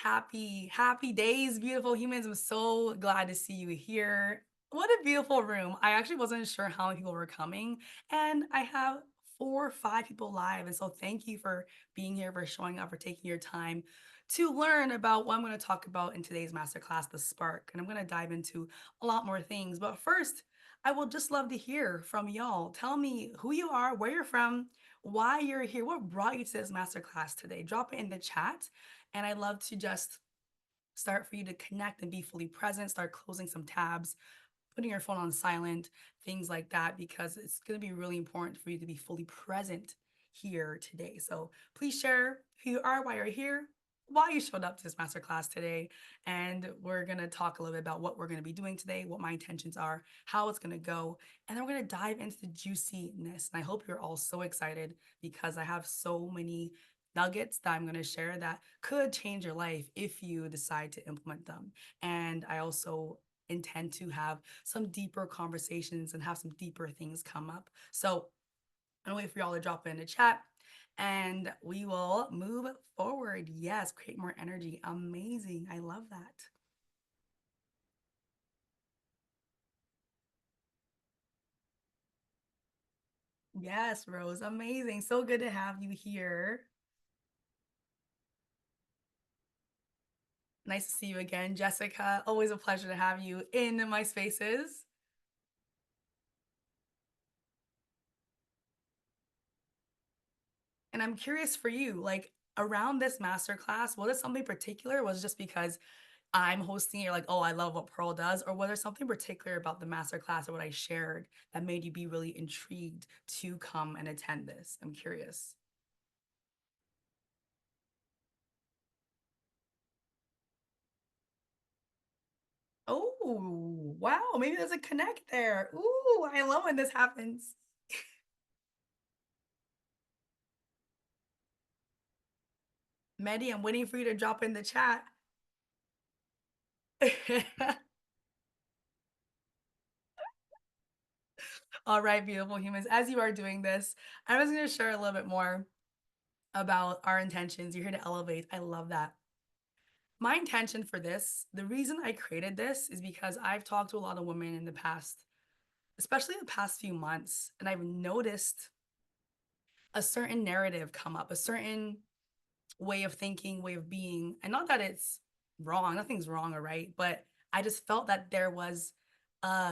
Happy days, beautiful humans. I'm so glad to see you here. What a beautiful room. I actually wasn't sure how many people were coming, and I have 4 or 5 people live. And so thank you for being here, for showing up, for taking your time to learn about what I'm going to talk about in today's masterclass, The Spark. And I'm going to dive into a lot more things. But first, I will just love to hear from y'all. Tell me who you are, where you're from, why you're here, what brought you to this masterclass today. Drop it in the chat. And I love to just start for you to connect and be fully present, start closing some tabs, putting your phone on silent, things like that, because it's going to be really important for you to be fully present here today. So please share who you are, why you're here, why you showed up to this masterclass today. And we're going to talk a little bit about what we're going to be doing today, what my intentions are, how it's going to go. And then we're going to dive into the juiciness. And I hope you're all so excited because I have so many nuggets that I'm going to share that could change your life if you decide to implement them. And I also intend to have some deeper conversations and have some deeper things come up. So I'm gonna wait for y'all to drop in the chat and we will move forward. Yes, create more energy. Amazing. I love that. Yes, Rose. Amazing. So good to have you here. Nice to see you again, Jessica. Always a pleasure to have you in my spaces. And I'm curious for you, like around this masterclass, was it something particular? Was it just because I'm hosting, you're like, oh, I love what Pearl does? Or was there something particular about the masterclass or what I shared that made you be really intrigued to come and attend this? I'm curious. Oh, wow. Maybe there's a connect there. Ooh, I love when this happens. Maddie, I'm waiting for you to drop in the chat. All right, beautiful humans. As you are doing this, I was going to share a little bit more about our intentions. You're here to elevate. I love that. My intention for this, the reason I created this is because I've talked to a lot of women in the past, especially the past few months, and I've noticed a certain narrative come up, a certain way of thinking, way of being. And not that it's wrong, nothing's wrong or right, but I just felt that there was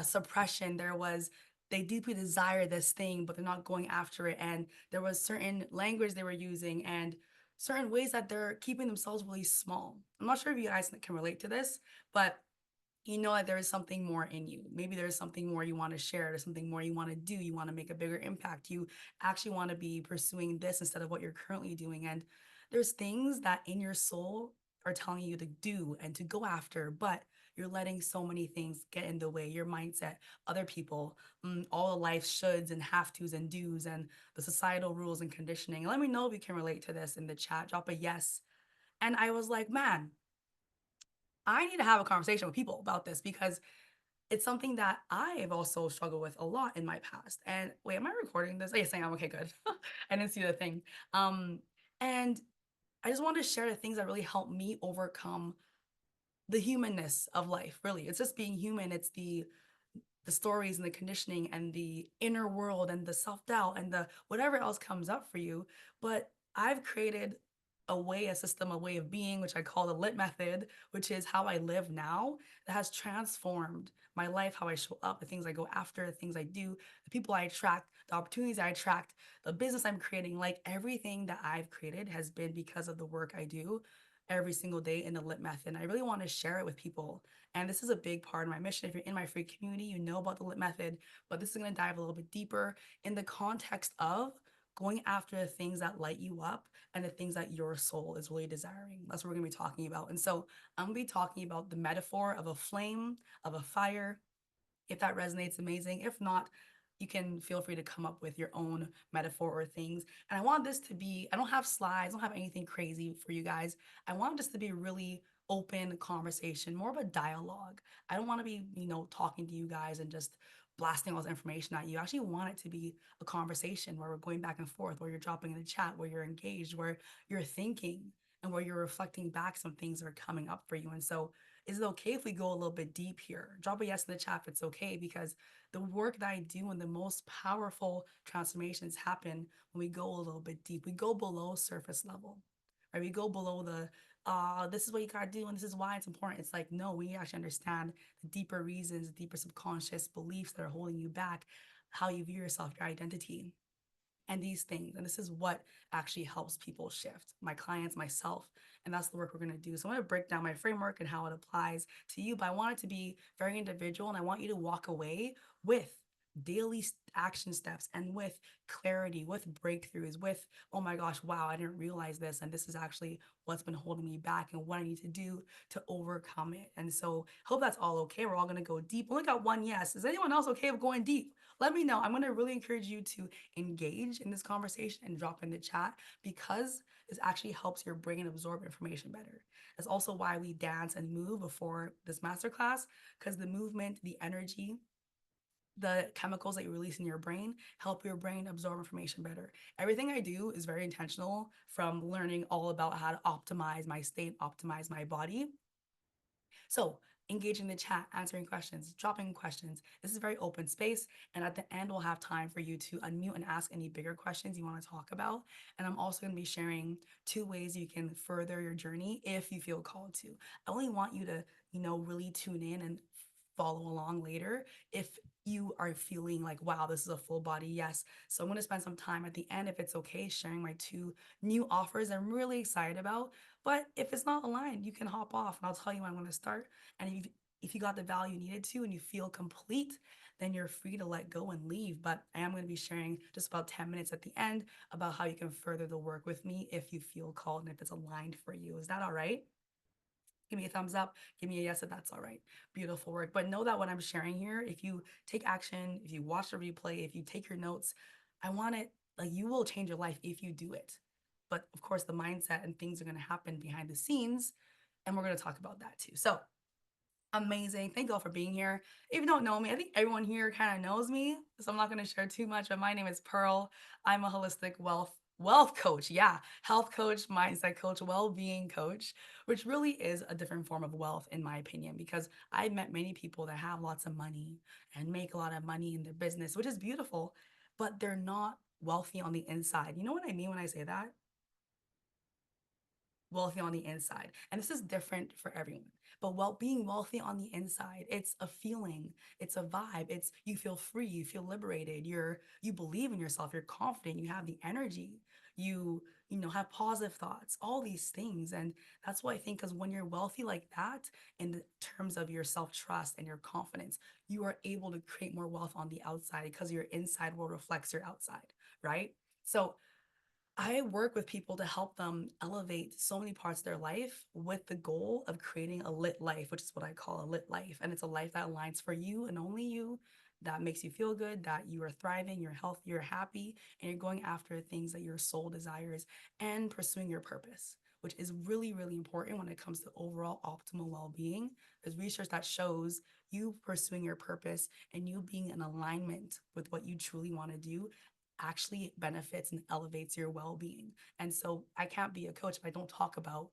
suppression. There was, they deeply desire this thing, but they're not going after it. And there was certain language they were using and certain ways that they're keeping themselves really small. I'm not sure if you guys can relate to this, but you know that there is something more in you. Maybe there's something more you want to share. There's something more you want to do. You want to make a bigger impact. You actually want to be pursuing this instead of what you're currently doing. And there's things that in your soul are telling you to do and to go after, but you're letting so many things get in the way, your mindset, other people, all the life shoulds and have tos and do's and the societal rules and conditioning. Let me know if you can relate to this in the chat. Drop a yes. And I was like, man, I need to have a conversation with people about this because it's something that I've also struggled with a lot in my past. And wait, am I recording this? Oh, yes, I am. Okay, good. I didn't see the thing. Um, and I just wanted to share the things that really helped me overcome the humanness of life. Really, it's just being human. It's the stories and the conditioning and the inner world and the self-doubt and the whatever else comes up for you. But I've created a way, a system, a way of being, which I call the lit method, which is how I live now, that has transformed my life, how I show up, the things I go after, the things I do, the people I attract, the opportunities I attract, the business I'm creating. Like everything that I've created has been because of the work I do every single day in the lit method. And I really want to share it with people. And this is a big part of my mission. If you're in my free community, you know about the lit method, but this is going to dive a little bit deeper in the context of going after the things that light you up and the things that your soul is really desiring. That's what we're going to be talking about. And so I'm going to be talking about the metaphor of a flame, of a fire. If that resonates, amazing. If not, you can feel free to come up with your own metaphor or things. And I want this to be, I don't have slides, I don't have anything crazy for you guys. I want this to be a really open conversation, more of a dialogue. I don't want to be, talking to you guys and just blasting all this information at you. I actually want it to be a conversation where we're going back and forth, where you're dropping in the chat, where you're engaged, where you're thinking. and where you're reflecting back some things that are coming up for you. And so, is it okay if we go a little bit deep here? Drop a yes in the chat if it's okay, because the work that I do and the most powerful transformations happen when we go a little bit deep. We go below surface level, right? We go below the this is what you gotta do and this is why it's important. It's like, no, we actually understand the deeper reasons, the deeper subconscious beliefs that are holding you back, how you view yourself, your identity, and these things. And this is what actually helps people shift, my clients, myself. And that's the work we're going to do. So I'm going to break down my framework and how it applies to you, but I want it to be very individual. And I want you to walk away with daily action steps and with clarity, with breakthroughs, with, oh my gosh, wow, I didn't realize this. And this is actually what's been holding me back and what I need to do to overcome it. And so hope that's all okay. We're all going to go deep. We only got one yes. Is anyone else okay with going deep? Let me know. I'm going to really encourage you to engage in this conversation and drop in the chat, because this actually helps your brain absorb information better. That's also why we dance and move before this masterclass, because the movement, the energy, the chemicals that you release in your brain help your brain absorb information better. Everything I do is very intentional, from learning all about how to optimize my state, optimize my body. So engage in the chat, answering questions, dropping questions. This is a very open space. And at the end, we'll have time for you to unmute and ask any bigger questions you want to talk about. And I'm also going to be sharing 2 ways you can further your journey if you feel called to. I only want you to, really tune in and follow along later if you are feeling like, wow, this is a full body yes. So I'm going to spend some time at the end, if it's okay, sharing my 2 new offers I'm really excited about. But if it's not aligned, you can hop off and I'll tell you when I'm going to start. And if you got the value you needed to and you feel complete, then you're free to let go and leave. But I am going to be sharing just about 10 minutes at the end about how you can further the work with me if you feel called and if it's aligned for you. Is that all right? Give me a thumbs up, give me a yes if that's all right. Beautiful work. But know that what I'm sharing here, if you take action, if you watch the replay, if you take your notes, I want it, like, you will change your life if you do it. But of course, the mindset and things are going to happen behind the scenes. And we're going to talk about that too. So amazing. Thank you all for being here. If you don't know me, I think everyone here kind of knows me, so I'm not going to share too much, but my name is Pearl. I'm a holistic wealth coach. Yeah, health coach, mindset coach, well-being coach, which really is a different form of wealth in my opinion, because I've met many people that have lots of money and make a lot of money in their business, which is beautiful, but they're not wealthy on the inside. You know what I mean when I say that? Wealthy on the inside. And this is different for everyone. But being wealthy on the inside, it's a feeling, it's a vibe. It's, you feel free, you feel liberated, you believe in yourself, you're confident, you have the energy, have positive thoughts, all these things. And that's what I think, because when you're wealthy like that, in terms of your self-trust and your confidence, you are able to create more wealth on the outside, because your inside will reflect your outside, right? So I work with people to help them elevate so many parts of their life with the goal of creating a lit life, which is what I call a lit life. And it's a life that aligns for you and only you, that makes you feel good, that you are thriving, you're healthy, you're happy, and you're going after things that your soul desires and pursuing your purpose, which is really, really important when it comes to overall optimal well being. There's research that shows you pursuing your purpose and you being in alignment with what you truly want to do actually benefits and elevates your well-being. And so I can't be a coach if I don't talk about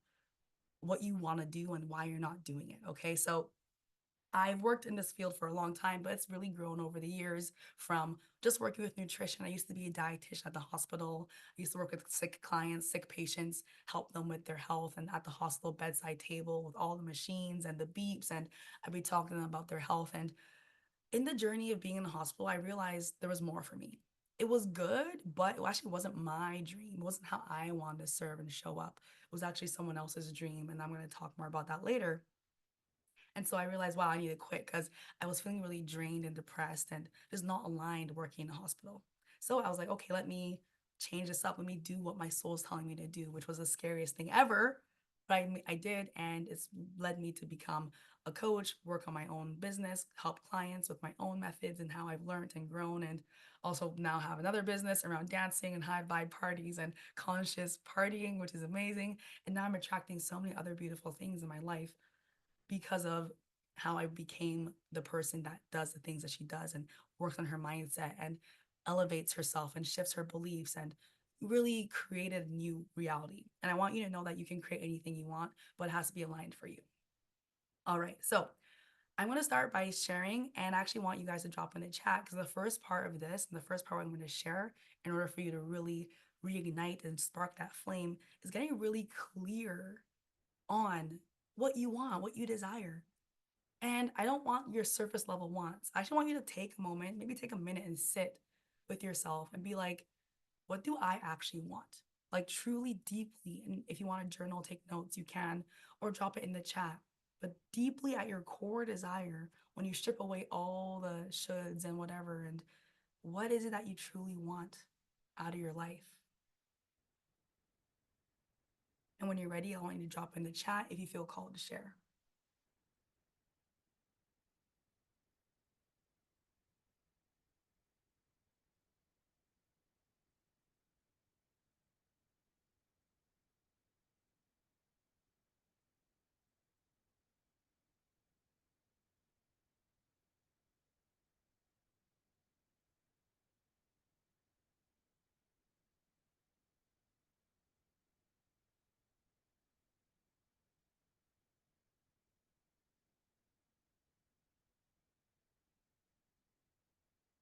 what you want to do and why you're not doing it. Okay. So I've worked in this field for a long time, but it's really grown over the years, from just working with nutrition. I used to be a dietitian at the hospital. I used to work with sick clients, sick patients, help them with their health, and at the hospital bedside table with all the machines and the beeps. And I'd be talking to them about their health. And in the journey of being in the hospital, I realized there was more for me. It was good, but it actually wasn't my dream. It wasn't how I wanted to serve and show up. It was actually someone else's dream. And I'm going to talk more about that later. And so I realized, wow, I need to quit, because I was feeling really drained and depressed and just not aligned working in a hospital. So I was like, okay, let me change this up. Let me do what my soul is telling me to do, which was the scariest thing ever. But I did, and it's led me to become a coach, work on my own business, help clients with my own methods and how I've learned and grown, and also now have another business around dancing and high vibe parties and conscious partying, which is amazing. And now I'm attracting so many other beautiful things in my life because of how I became the person that does the things that she does and works on her mindset and elevates herself and shifts her beliefs and really created a new reality. And I want you to know that you can create anything you want, but it has to be aligned for you. All right. So I'm going to start by sharing and I actually want you guys to drop in the chat because the first part of this and the first part I'm going to share in order for you to really reignite and spark that flame is getting really clear on what you want, what you desire. And I don't want your surface level wants. I actually want you to take a moment, maybe take a minute and sit with yourself and be like, what do I actually want? Like truly deeply. And if you want to journal, take notes, you can, or drop it in the chat. But deeply at your core desire, when you strip away all the shoulds and whatever, and what is it that you truly want out of your life? And when you're ready, I want you to drop in the chat if you feel called to share.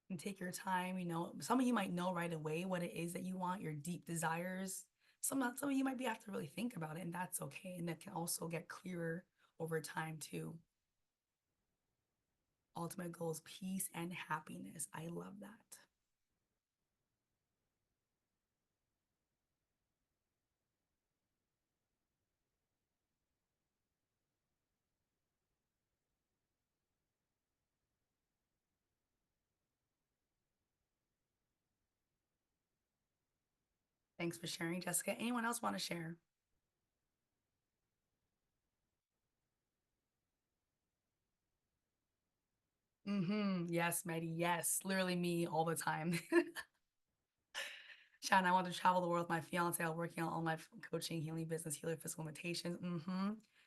And take your time. Some of you might know right away what it is that you want, your deep desires. Some of you might be have to really think about it, and that's okay. And that can also get clearer over time too. Ultimate goal is peace and happiness. I love that. Thanks for sharing, Jessica. Anyone else want to share? Yes, Maddie. Yes. Literally me all the time. Shannon, I want to travel the world with my fiance while working on online coaching, healing business, healing physical limitations.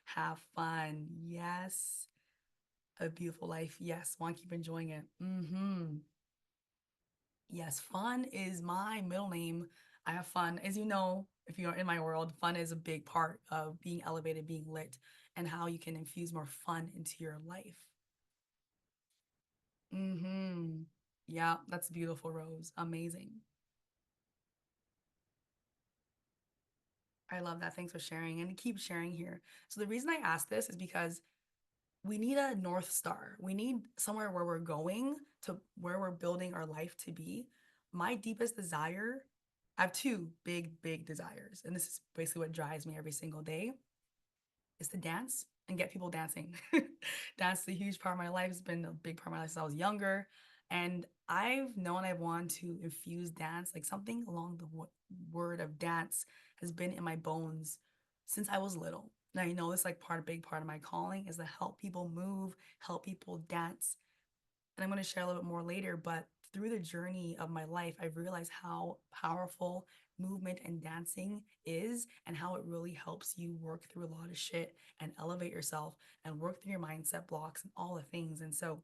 Have fun. Yes. A beautiful life. Yes. Want to keep enjoying it. Yes. Fun is my middle name. I have fun. As you know, if you're in my world, fun is a big part of being elevated, being lit, and how you can infuse more fun into your life. Yeah, that's beautiful, Rose. Amazing. I love that. Thanks for sharing and keep sharing here. So the reason I asked this is because we need a North Star. We need somewhere where we're going to where we're building our life to be. My deepest desire, I have two big, big desires, and this is basically what drives me every single day, is to dance and get people dancing. Dance is a huge part of my life. It's been a big part of my life since I was younger. And I've known I want to infuse dance, like something along the word of dance has been in my bones since I was little. And I know it's like big part of my calling is to help people move, help people dance, and I'm going to share a little bit more later, but through the journey of my life, I've realized how powerful movement and dancing is and how it really helps you work through a lot of shit and elevate yourself and work through your mindset blocks and all the things. And so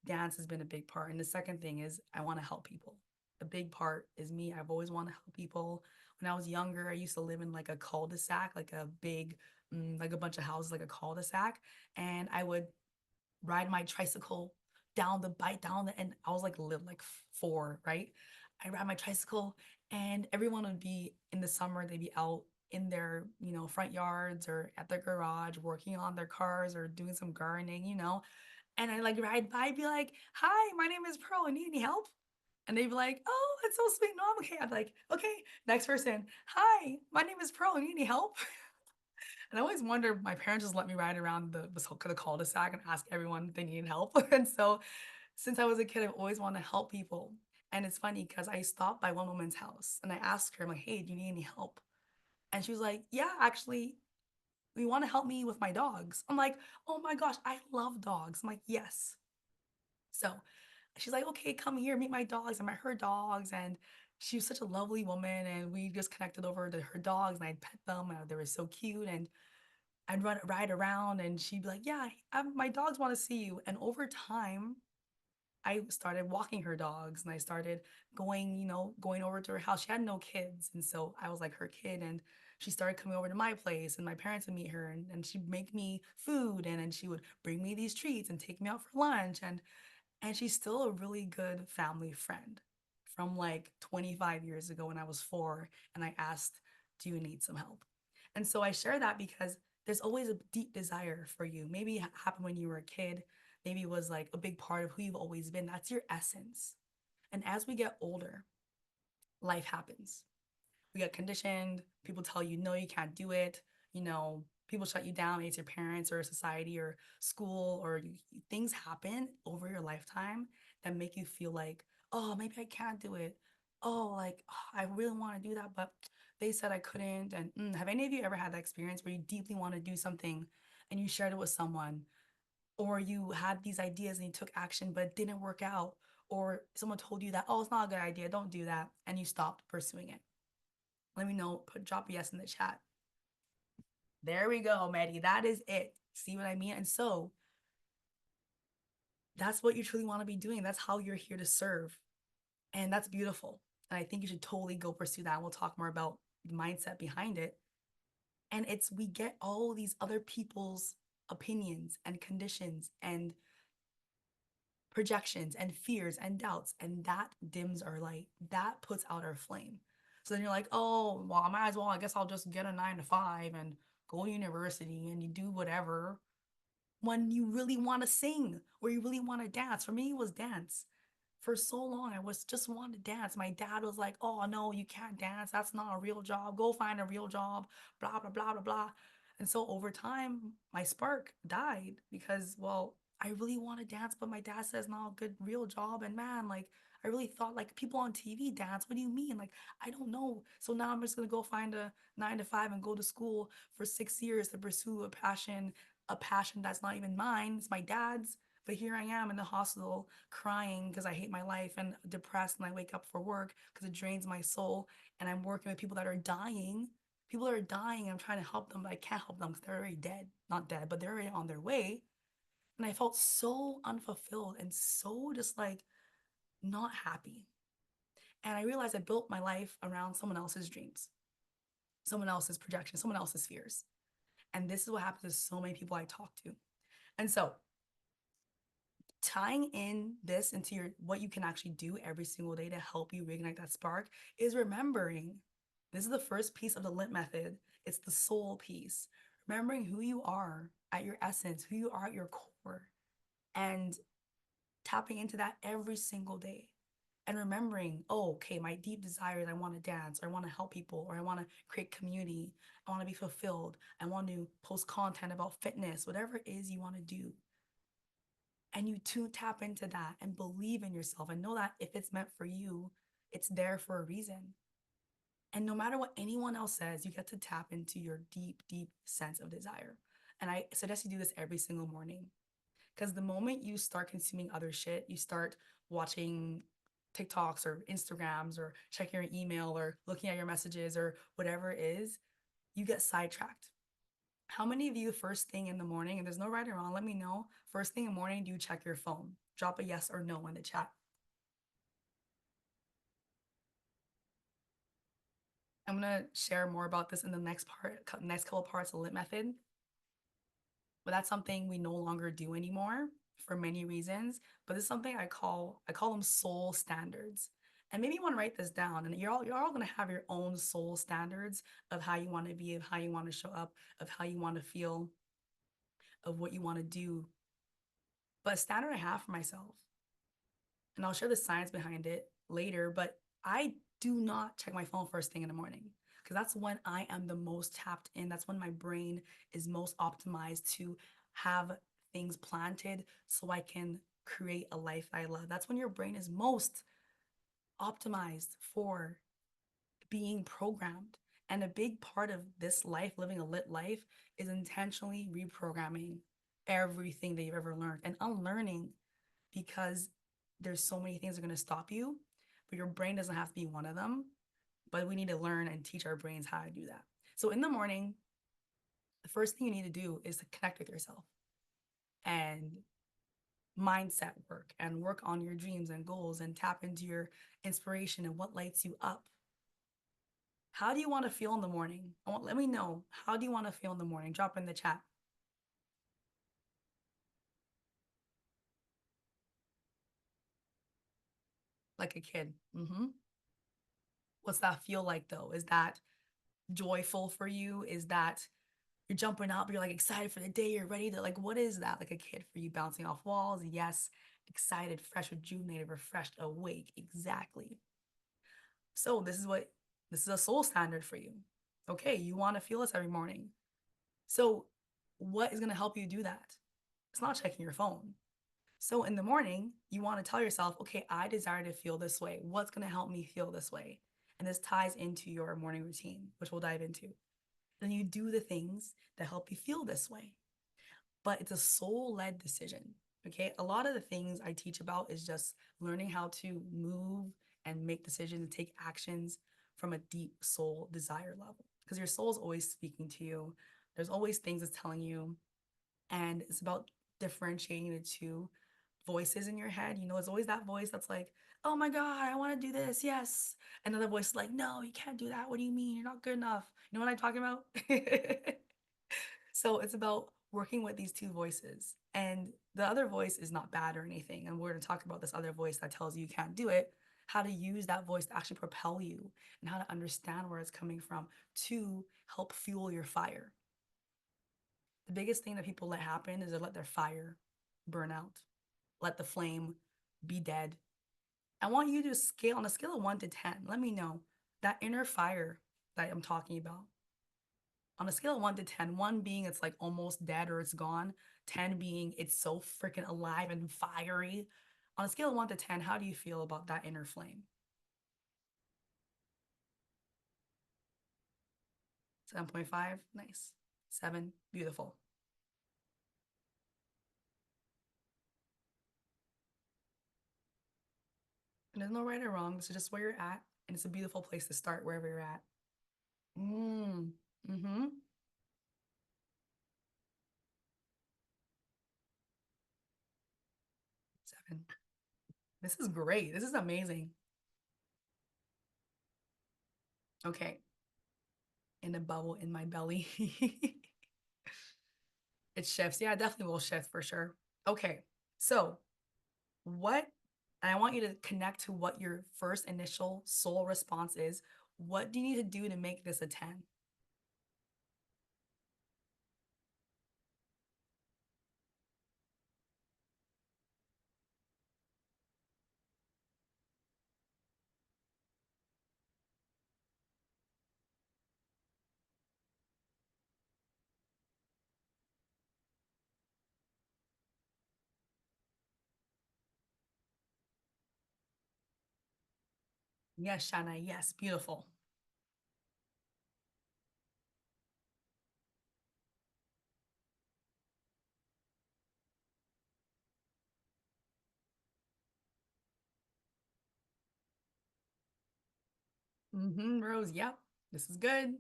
dance has been a big part. And the second thing is I want to help people. A big part is me. I've always wanted to help people. When I was younger, I used to live in like a cul-de-sac, like a big, like a bunch of houses, like a cul-de-sac. And I would ride my tricycle down the bike down the and I was like little like four, right? I ride my tricycle and everyone would be in the summer, they'd be out in their, front yards or at their garage working on their cars or doing some gardening. And I like ride by, be like, hi, my name is Pearl. Need any help? And they'd be like, oh, that's so sweet. No, I'm okay. I'm like, okay, next person. Hi, my name is Pearl. Need any help? And I always wonder, my parents just let me ride around the cul-de-sac and ask everyone if they needed help. And so since I was a kid, I've always wanted to help people. And it's funny because I stopped by one woman's house and I asked her, I'm like, hey, do you need any help? And she was like, yeah, actually, we want to help me with my dogs. I'm like, oh my gosh, I love dogs. I'm like, yes. So she's like, okay, come here, meet my dogs. I met her dogs and she was such a lovely woman. And we just connected over to her dogs and I'd pet them. And they were so cute. And I'd ride around and she'd be like, yeah, my dogs want to see you. And over time, I started walking her dogs and I started going over to her house. She had no kids. And so I was like her kid. And she started coming over to my place and my parents would meet her and she'd make me food and then she would bring me these treats and take me out for lunch. And she's still a really good family friend from like 25 years ago when I was 4 and I asked, do you need some help? And so I share that because there's always a deep desire for you. Maybe it happened when you were a kid. Maybe it was like a big part of who you've always been. That's your essence. And as we get older, life happens. We get conditioned. People tell you, no, you can't do it. People shut you down. It's your parents or society or school or things happen over your lifetime that make you feel like, oh, maybe I can't do it. Oh, like oh, I really want to do that, but they said I couldn't. And have any of you ever had that experience where you deeply want to do something and you shared it with someone, or you had these ideas and you took action, but it didn't work out, or someone told you that, oh, it's not a good idea, don't do that, and you stopped pursuing it? Let me know. Drop a yes in the chat. There we go, Maddie. That is it. See what I mean? And so that's what you truly want to be doing. That's how you're here to serve. And that's beautiful. And I think you should totally go pursue that. And we'll talk more about the mindset behind it. And it's we get all these other people's opinions and conditions and projections and fears and doubts, and that dims our light. That puts out our flame. So then you're like, oh, well, I might as well, I guess I'll just get a 9 to 5 and go to university and you do whatever when you really want to sing or you really want to dance. For me, it was dance. For so long, I was just wanting to dance. My dad was like, oh, no, you can't dance. That's not a real job. Go find a real job, blah, blah, blah, blah, blah. And so over time, my spark died because, well, I really want to dance, but my dad says not a good real job. And man, like, I really thought like people on TV dance. What do you mean? Like, I don't know. So now I'm just gonna go find a 9 to 5 and go to school for 6 years to pursue a passion that's not even mine. It's my dad's. But here I am in the hospital crying because I hate my life and depressed, and I wake up for work because it drains my soul. And I'm working with people that are dying. People that are dying. I'm trying to help them, but I can't help them because they're already dead. Not dead, but they're already on their way. And I felt so unfulfilled and so just like not happy. And I realized I built my life around someone else's dreams, someone else's projections, someone else's fears. And this is what happens to so many people I talk to. And so tying in this into your what you can actually do every single day to help you reignite that spark is remembering. This is the first piece of the lit method. It's the soul piece. Remembering who you are at your essence, who you are at your core, and tapping into that every single day. And remembering, oh, okay, my deep desires, I want to dance, or I want to help people, or I want to create community, I want to be fulfilled, I want to post content about fitness, whatever it is you want to do, and you to tap into that and believe in yourself and know that if it's meant for you, it's there for a reason. And no matter what anyone else says, you get to tap into your deep, deep sense of desire. And I suggest you do this every single morning, because the moment you start consuming other shit, you start watching TikToks or Instagrams or checking your email or looking at your messages or whatever it is, you get sidetracked. How many of you, first thing in the morning, and there's no right or wrong, let me know. First thing in the morning, do you check your phone? Drop a yes or no in the chat. I'm gonna share more about this in the next couple parts of Lit Method. But that's something we no longer do anymore for many reasons. But this is something I call them soul standards. And maybe you want to write this down, and you're all gonna have your own soul standards of how you want to be, of how you want to show up, of how you want to feel, of what you want to do. But a standard I have for myself, and I'll share the science behind it later, but I do not check my phone first thing in the morning because that's when I am the most tapped in. That's when my brain is most optimized to have things planted so I can create a life I love. That's when your brain is most optimized for being programmed. And a big part of this life, living a lit life, is intentionally reprogramming everything that you've ever learned and unlearning, because there's so many things that are going to stop you, but your brain doesn't have to be one of them. But we need to learn and teach our brains how to do that. So in the morning, the first thing you need to do is to connect with yourself and mindset work and work on your dreams and goals and tap into your inspiration and what lights you up. How do you want to feel in the morning? Let me know. How do you want to feel in the morning? Drop in the chat. Like a kid. What's that feel like though? Is that joyful for you? Is that you're jumping up, you're like excited for the day, you're ready to like, what is that? Like a kid for you bouncing off walls? Yes. Excited, fresh, rejuvenated, refreshed, awake. Exactly. So this is a soul standard for you. Okay, you want to feel this every morning. So what is going to help you do that? It's not checking your phone. So in the morning, you want to tell yourself, okay, I desire to feel this way. What's going to help me feel this way? And this ties into your morning routine, which we'll dive into. Then you do the things that help you feel this way. But it's a soul led decision. Okay. A lot of the things I teach about is just learning how to move and make decisions and take actions from a deep soul desire level because your soul is always speaking to you. There's always things it's telling you. And it's about differentiating the two voices in your head. You know, it's always that voice that's like, oh my God, I want to do this. Yes. Another voice is like, no, you can't do that. What do you mean? You're not good enough. You know what I'm talking about? So it's about working with these two voices. And the other voice is not bad or anything. And we're going to talk about this other voice that tells you you can't do it, how to use that voice to actually propel you, and how to understand where it's coming from to help fuel your fire. The biggest thing that people let happen is they let their fire burn out, let the flame be dead. I want you to scale on a scale of 1 to 10. Let me know that inner fire that I'm talking about on a scale of 1 to 10, one being it's like almost dead or it's gone, 10 being it's so freaking alive and fiery. On a scale of 1 to 10, how do you feel about that inner flame? 7.5, nice. 7, beautiful. And there's no right or wrong. This is just where you're at, and it's a beautiful place to start wherever you're at. Mm, mm-hmm. 7. This is great. This is amazing. Okay, in a bubble in my belly. It shifts. Yeah, it definitely will shift for sure. Okay, so what and I want you to connect to what your first initial soul response is. What do you need to do to make this a 10? Yes, Shana. Yes, beautiful. Rose. Yep. This is good.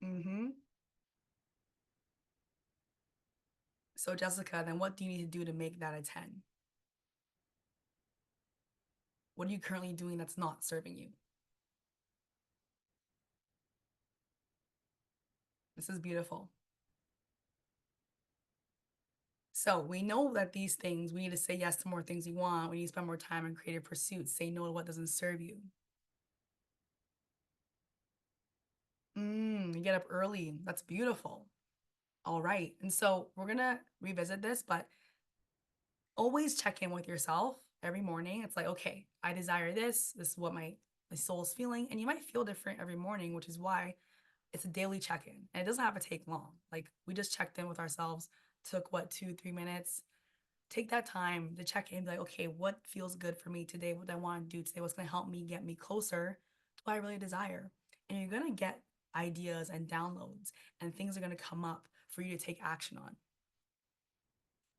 Mm-hmm. So, Jessica, then what do you need to do to make that a 10? What are you currently doing that's not serving you? This is beautiful. So, we know that these things, we need to say yes to more things you want. We need to spend more time in creative pursuits. Say no to what doesn't serve you. You get up early. That's beautiful. All right. And so we're going to revisit this, but always check in with yourself every morning. It's like, okay, I desire this. This is what my soul is feeling. And you might feel different every morning, which is why it's a daily check-in. And it doesn't have to take long. Like we just checked in with ourselves, took what, 2, 3 minutes. Take that time to check in, be like, okay, what feels good for me today? What do I want to do today? What's going to help me get me closer to what I really desire? And you're going to get ideas and downloads, and things are going to come up for you to take action on.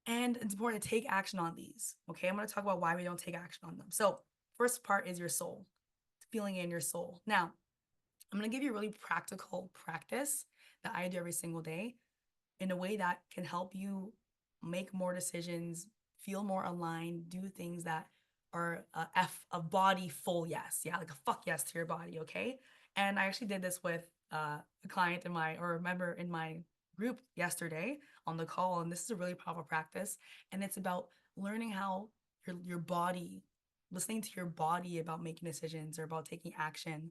And it's important to take action on these. Okay, I'm going to talk about why we don't take action on them. So, first part is your soul, feeling in your soul. Now, I'm going to give you a really practical practice that I do every single day. in a way that can help you make more decisions, feel more aligned, do things that are a body full yes. Yeah, like a fuck yes to your body, okay? And I actually did this with a client in my or a member in my group yesterday on the call, and this is a really powerful practice. And it's about learning how your body, listening to your body about making decisions or about taking action.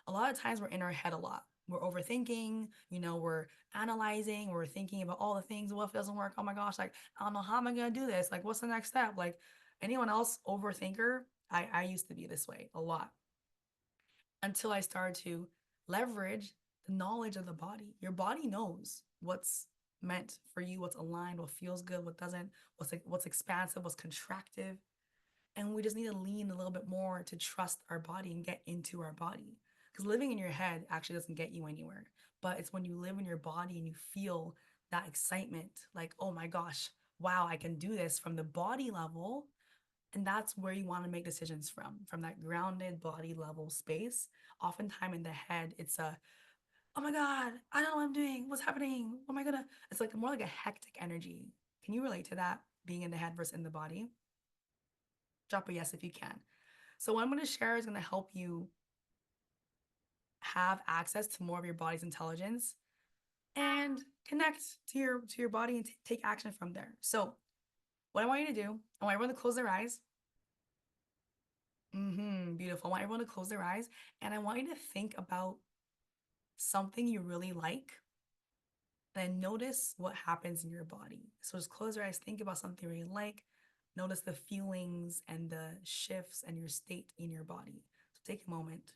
A lot of times we're in our head a lot. We're overthinking, we're analyzing, we're thinking about all the things. What if it doesn't work? Oh my gosh, like, I don't know, how am I gonna do this? Like, what's the next step? Like, anyone else overthinker? I used to be this way a lot until I started to leverage the knowledge of the body. Your body knows what's meant for you, what's aligned, what feels good, what doesn't, what's expansive, what's contractive. And we just need to lean a little bit more to trust our body and get into our body. Because living in your head actually doesn't get you anywhere. But it's when you live in your body and you feel that excitement, like, oh my gosh, wow, I can do this from the body level. And that's where you want to make decisions from that grounded body level space. Oftentimes in the head, it's oh my God, I don't know what I'm doing. What's happening? What am I gonna? It's like more like a hectic energy. Can you relate to that? Being in the head versus in the body? Drop a yes if you can. So what I'm going to share is going to help you have access to more of your body's intelligence and connect to your body and take action from there. So what I want you to do, I want everyone to close their eyes. Beautiful. I want everyone to close their eyes, and I want you to think about something you really like and notice what happens in your body. So just close your eyes, think about something you really like, notice the feelings and the shifts and your state in your body. So take a moment.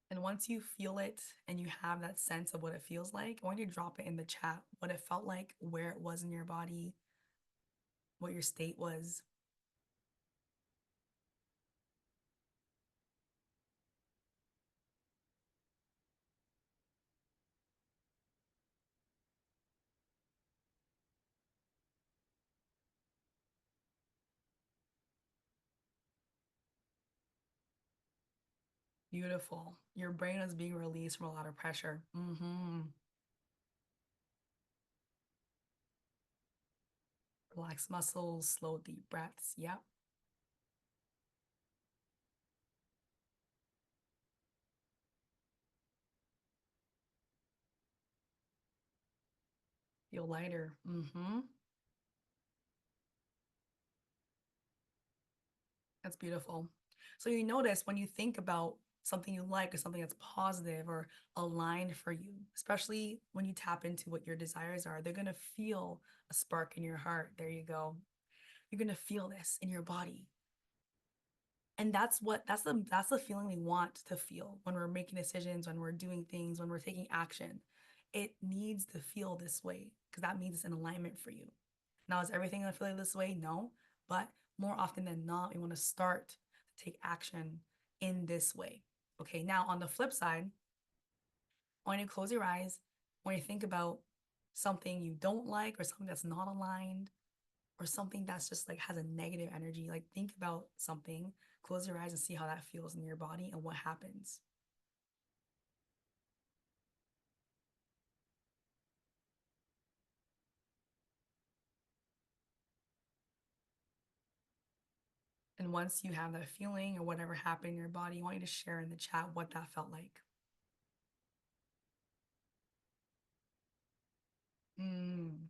And once you feel it and you have that sense of what it feels like, I want you to drop it in the chat, what it felt like, where it was in your body, what your state was. Beautiful. Your brain is being released from a lot of pressure. Relax muscles, slow, deep breaths. Yep. Feel lighter. That's beautiful. So you notice when you think about something you like or something that's positive or aligned for you, especially when you tap into what your desires are, they're going to feel a spark in your heart. There you go. You're going to feel this in your body. And that's the feeling we want to feel when we're making decisions, when we're doing things, when we're taking action. It needs to feel this way because that means it's in alignment for you. Now, is everything gonna feel this way? No. But more often than not, we want to start to take action in this way. Okay, now on the flip side, when you close your eyes, when you think about something you don't like or something that's not aligned, or something that's just like has a negative energy, like think about something, close your eyes and see how that feels in your body and what happens. And once you have that feeling or whatever happened in your body, I want you to share in the chat what that felt like. Mm.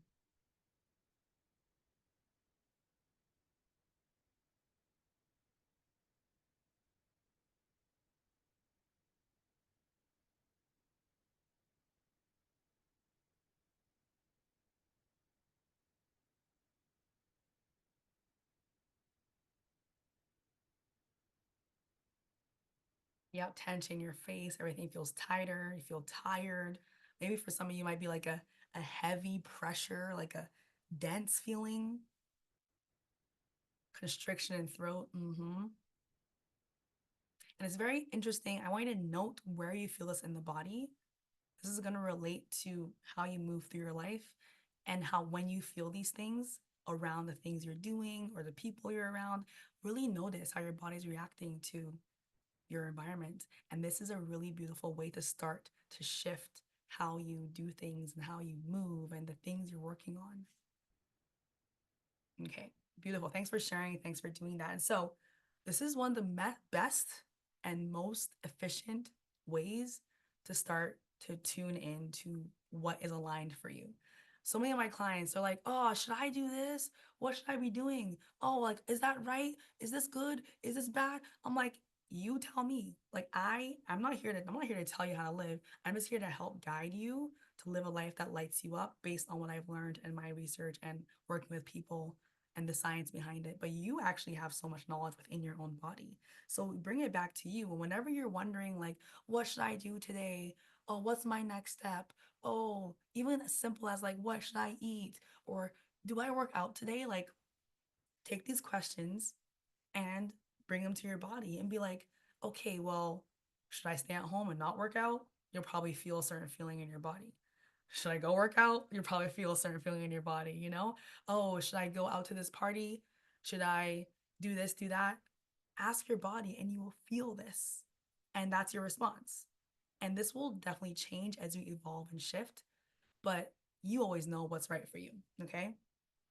You have tension in your face, everything feels tighter, you feel tired. Maybe for some of you, it might be like a heavy pressure, like a dense feeling, constriction in throat. And it's very interesting. I want you to note where you feel this in the body. This is going to relate to how you move through your life and how when you feel these things around the things you're doing or the people you're around, really notice how your body's reacting to your environment. And this is a really beautiful way to start to shift how you do things and how you move and the things you're working on. Okay, beautiful. Thanks for sharing. Thanks for doing that. And so, this is one of the best and most efficient ways to start to tune into what is aligned for you. So many of my clients are like, "Oh, should I do this? What should I be doing? Oh, like, is that right? Is this good? Is this bad?" I'm like, "You tell me." Like, I'm not here to tell you how to live. I'm just here to help guide you to live a life that lights you up based on what I've learned in my research and working with people and the science behind it, but you actually have so much knowledge within your own body. So bring it back to you. And whenever you're wondering, like, what should I do today? Oh, what's my next step? Oh, even as simple as, like, what should I eat? Or do I work out today? Like, take these questions and bring them to your body and be like, okay, well, should I stay at home and not work out? You'll probably feel a certain feeling in your body. Should I go work out? You'll probably feel a certain feeling in your body, you know? Oh, should I go out to this party? Should I do this, do that? Ask your body and you will feel this. And that's your response. And this will definitely change as you evolve and shift, but you always know what's right for you. Okay.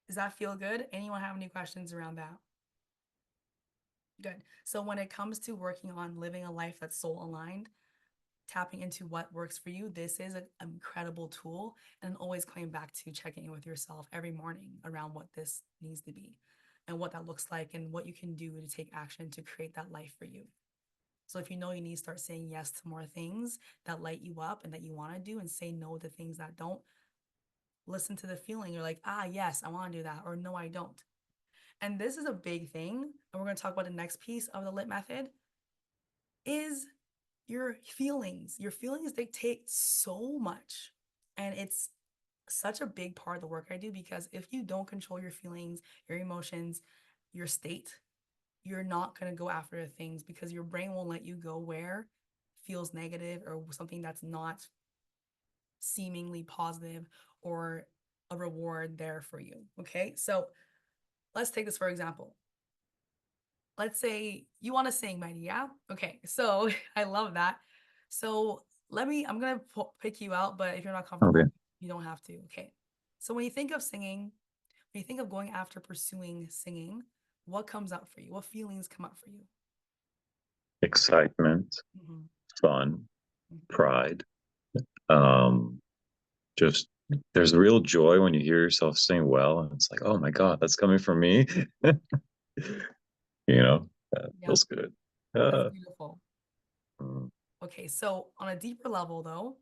Does that feel good? Anyone have any questions around that? Good. So when it comes to working on living a life that's soul aligned, tapping into what works for you, this is an incredible tool. And always coming back to checking in with yourself every morning around what this needs to be and what that looks like and what you can do to take action to create that life for you. So if you know you need to start saying yes to more things that light you up and that you want to do and say no to things that don't, listen to the feeling. You're like, ah, yes, I want to do that, or no, I don't. And this is a big thing. And we're going to talk about the next piece of the LIT method is your feelings. Your feelings dictate so much. And it's such a big part of the work I do because if you don't control your feelings, your emotions, your state, you're not going to go after the things because your brain won't let you go where feels negative or something that's not seemingly positive or a reward there for you. Okay. So let's take this for example. Let's say you want to sing, Mighty. Yeah. Okay. So I love that. So I'm going to pick you out, but if you're not Okay. comfortable, you don't have to. Okay. So when you think of singing, when you think of going after pursuing singing, what comes up for you? What feelings come up for you? Excitement, Mhm, fun, mhm. pride. Um, just there's real joy when you hear yourself sing well, and it's like, oh my God, that's coming from me. That Yep, feels good. that's Uh, beautiful. mm, Okay, so on a deeper level, though,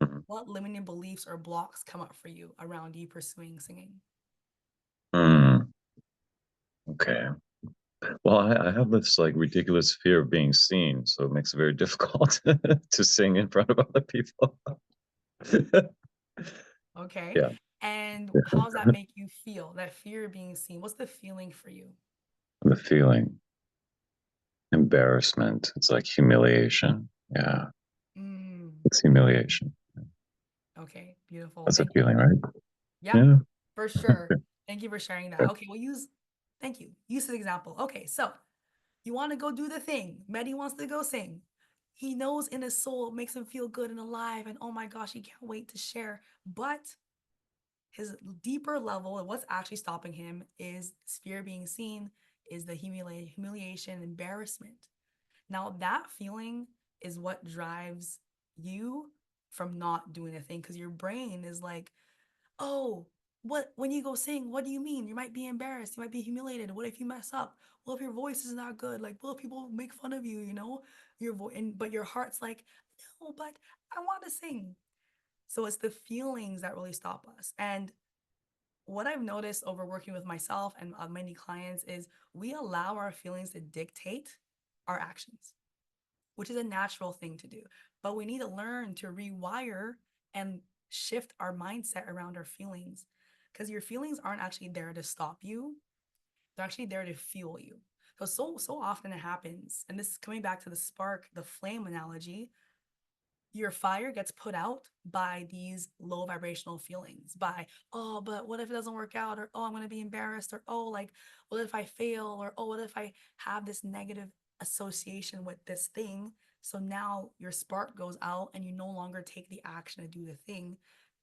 mm, what limiting beliefs or blocks come up for you around you pursuing singing? mm. Okay. Well, I have this like ridiculous fear of being seen, so it makes it very difficult to sing in front of other people. Okay, Yeah, and how does that yeah. make you feel? That fear of being seen. What's the feeling for you? The feeling, embarrassment. It's like humiliation. Yeah, Mm, it's humiliation. okay, beautiful. That's a Thank you. feeling, right? Yeah, Yeah. for sure. Thank you for sharing that. Good. Okay, thank you. Use the example. Okay, so you want to go do the thing. Mehdi wants to go sing. He knows in his soul it makes him feel good and alive, and oh my gosh, he can't wait to share. But his deeper level and what's actually stopping him is fear of being seen, is the humiliation, embarrassment. Now, that feeling is what drives you from not doing a thing because your brain is like, oh, what when you go sing, what do you mean? You might be embarrassed, you might be humiliated. What if you mess up? Well, if your voice is not good, like, well, people make fun of you, your voice, and but your heart's like, no, but I want to sing. So it's the feelings that really stop us. And what I've noticed over working with myself and many clients is we allow our feelings to dictate our actions, which is a natural thing to do. But we need to learn to rewire and shift our mindset around our feelings because your feelings aren't actually there to stop you. They're actually there to fuel you. So often it happens, and this is coming back to the spark, the flame analogy. your fire gets put out by these low vibrational feelings by, oh, but what if it doesn't work out, or oh, I'm going to be embarrassed, or oh, like what if I fail, or oh, what if I have this negative association with this thing. So now your spark goes out and you no longer take the action to do the thing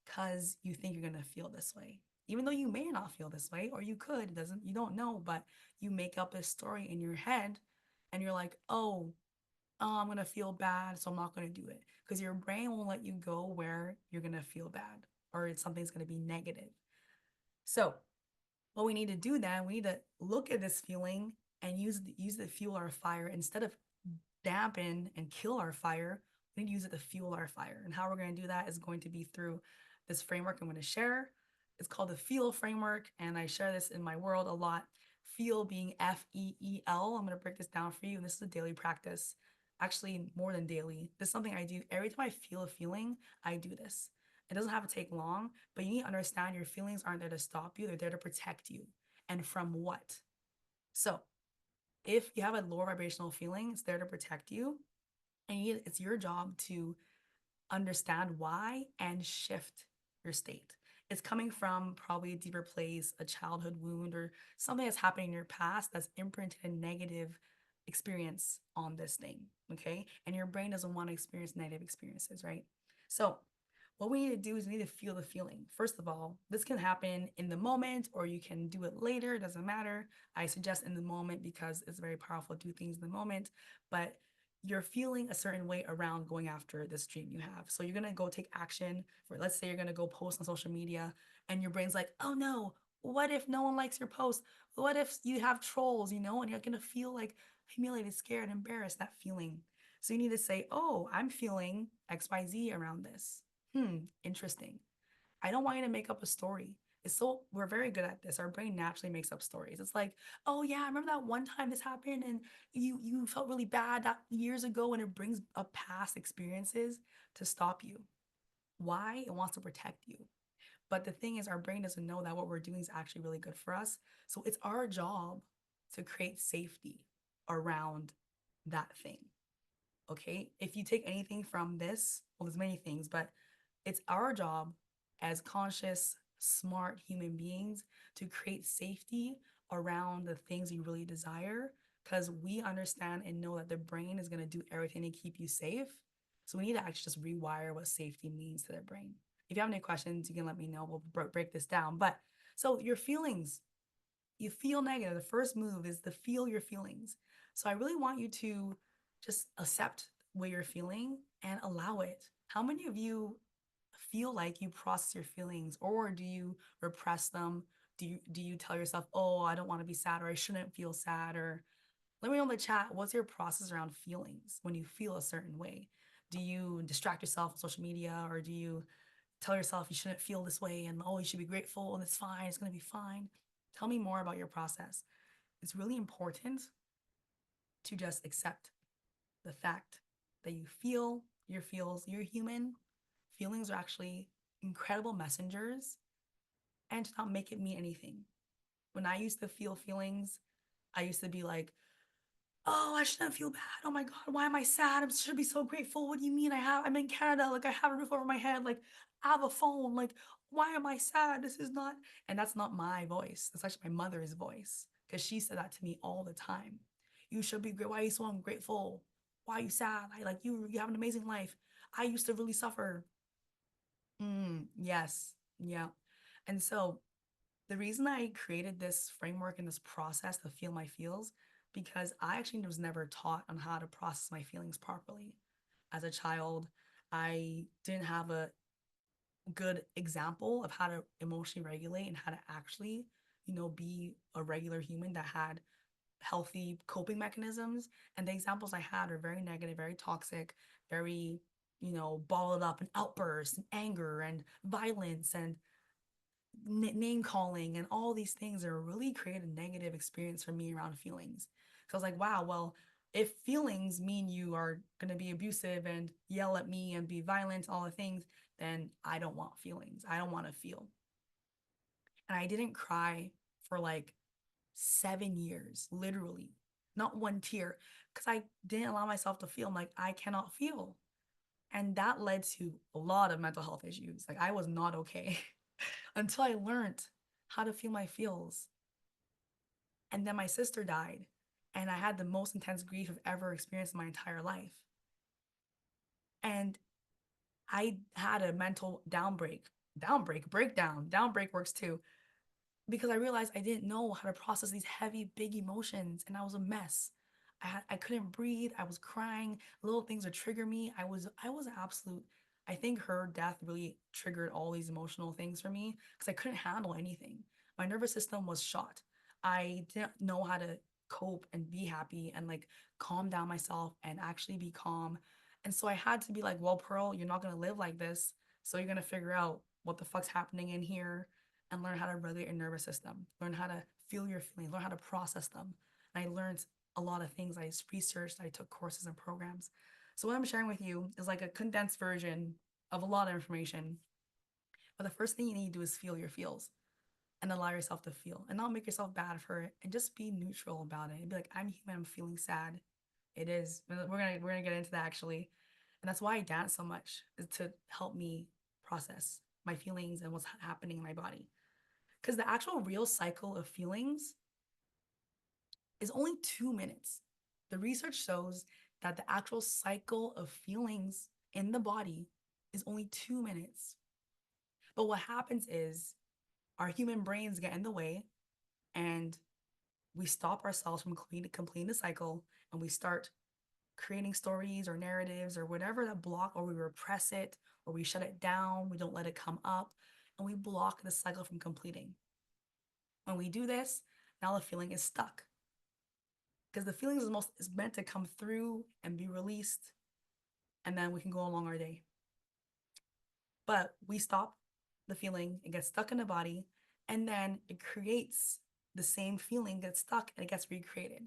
because you think you're going to feel this way, even though you may not feel this way, or you could, it doesn't, you don't know, but you make up this story in your head and you're like, oh, I'm gonna feel bad, so I'm not gonna do it. Because your brain won't let you go where you're gonna feel bad or something's gonna be negative. So what we need to do then, we need to look at this feeling and use the fuel our fire instead of dampen and kill our fire. We need to use it to fuel our fire. And how we're going to do that is going to be through this framework I'm going to share. It's called the feel framework, and I share this in my world a lot. Feel being FEEL. I'm going to break this down for you, and this is a daily practice. Actually, more than daily. This is something I do every time I feel a feeling. I do this. It doesn't have to take long, but you need to understand your feelings aren't there to stop you, they're there to protect you. And from what? So, if you have a lower vibrational feeling, it's there to protect you. And it's your job to understand why and shift your state. It's coming from probably a deeper place, a childhood wound, or something that's happened in your past that's imprinted a negative experience on this thing. Okay. And your brain doesn't want to experience negative experiences, right? So, what we need to do is we need to feel the feeling. First of all, this can happen in the moment or you can do it later, it doesn't matter. I suggest in the moment because it's very powerful to do things in the moment, but you're feeling a certain way around going after this dream you have. So you're gonna go take action for, let's say you're gonna go post on social media and your brain's like, oh no, what if no one likes your post? What if you have trolls, and you're gonna feel like humiliated, scared, embarrassed, that feeling. So you need to say, oh, I'm feeling XYZ around this. Interesting. I don't want you to make up a story. We're very good at this. Our brain naturally makes up stories. It's like, oh yeah, I remember that one time this happened and you felt really bad that years ago, and it brings up past experiences to stop you. Why? It wants to protect you. But the thing is, our brain doesn't know that what we're doing is actually really good for us. So it's our job to create safety around that thing. Okay. If you take anything from this, well, there's many things, but it's our job as conscious, smart human beings to create safety around the things you really desire because we understand and know that the brain is going to do everything to keep you safe. So we need to actually just rewire what safety means to the brain. If you have any questions, you can let me know. We'll break this down. But so your feelings, you feel negative. The first move is to feel your feelings. So I really want you to just accept what you're feeling and allow it. How many of you feel like you process your feelings, or do you repress them? Do you tell yourself, "Oh, I don't want to be sad," or "I shouldn't feel sad," or let me know in the chat, what's your process around feelings when you feel a certain way? Do you distract yourself on social media, or do you tell yourself you shouldn't feel this way and oh, you should be grateful and it's fine, it's going to be fine? Tell me more about your process. It's really important to just accept the fact that you feel your feels, you're human. Feelings are actually incredible messengers, and to not make it mean anything. When I used to feel feelings, I used to be like, oh, I shouldn't feel bad. Oh my God, why am I sad? I should be so grateful. What do you mean? I'm in Canada. Like, I have a roof over my head. Like, I have a phone. Like, why am I sad? This is not, and that's not my voice. That's actually my mother's voice because she said that to me all the time. You should be great. Why are you so ungrateful? Why are you sad? You have an amazing life. I used to really suffer. Yes. Yeah. And so the reason I created this framework and this process to feel my feels, because I actually was never taught on how to process my feelings properly. As a child, I didn't have a good example of how to emotionally regulate and how to actually, be a regular human that had healthy coping mechanisms. And the examples I had are very negative, very toxic, very, bottled up and outbursts and anger and violence and name calling and all these things are really create a negative experience for me around feelings. So I was like, wow, well, if feelings mean you are going to be abusive and yell at me and be violent, all the things, then I don't want feelings. I don't want to feel. And I didn't cry for like 7 years, literally, not one tear, because I didn't allow myself to feel. I'm like, I cannot feel. And that led to a lot of mental health issues. Like I was not okay until I learned how to feel my feels. And then my sister died, and I had the most intense grief I've ever experienced in my entire life. And I had a mental breakdown. Downbreak works too, because I realized I didn't know how to process these heavy, big emotions, and I was a mess. I couldn't breathe. I was crying. Little things would trigger me. I was an absolute. I think her death really triggered all these emotional things for me because I couldn't handle anything. My nervous system was shot. I didn't know how to cope and be happy and like calm down myself and actually be calm. And so I had to be like, well, Pearl, you're not gonna live like this. So you're gonna figure out what the fuck's happening in here and learn how to regulate your nervous system, learn how to feel your feelings, learn how to process them. And I learned a lot of things. I researched, I took courses and programs. So what I'm sharing with you is like a condensed version of a lot of information. But the first thing you need to do is feel your feels and allow yourself to feel and not make yourself bad for it and just be neutral about it and be like, I'm human, I'm feeling sad. It is. We're gonna get into that actually. And that's why I dance so much, is to help me process my feelings and what's happening in my body. Because the actual real cycle of feelings is only 2 minutes. The research shows that the actual cycle of feelings in the body is only 2 minutes. But what happens is our human brains get in the way and we stop ourselves from completing the cycle and we start creating stories or narratives or whatever that block, or we repress it or we shut it down, we don't let it come up, and we block the cycle from completing. When we do this, now the feeling is stuck because the feelings is meant to come through and be released, and then we can go along our day. But we stop the feeling, it gets stuck in the body, and then it creates the same feeling gets stuck and it gets recreated.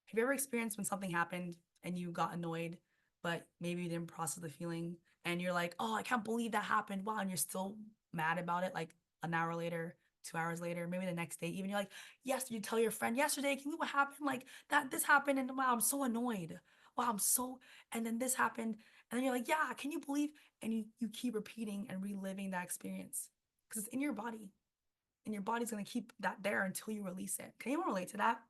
Have you ever experienced when something happened and you got annoyed, but maybe you didn't process the feeling and you're like, oh, I can't believe that happened. Wow. And you're still mad about it like an hour later, 2 hours later, maybe the next day, even you're like, yes, you tell your friend yesterday, can you believe what happened? Like that, this happened. And wow, I'm so annoyed. Wow, I'm so, and then this happened. And then you're like, yeah, can you believe? And you keep repeating and reliving that experience because it's in your body and your body's going to keep that there until you release it. Can anyone relate to that?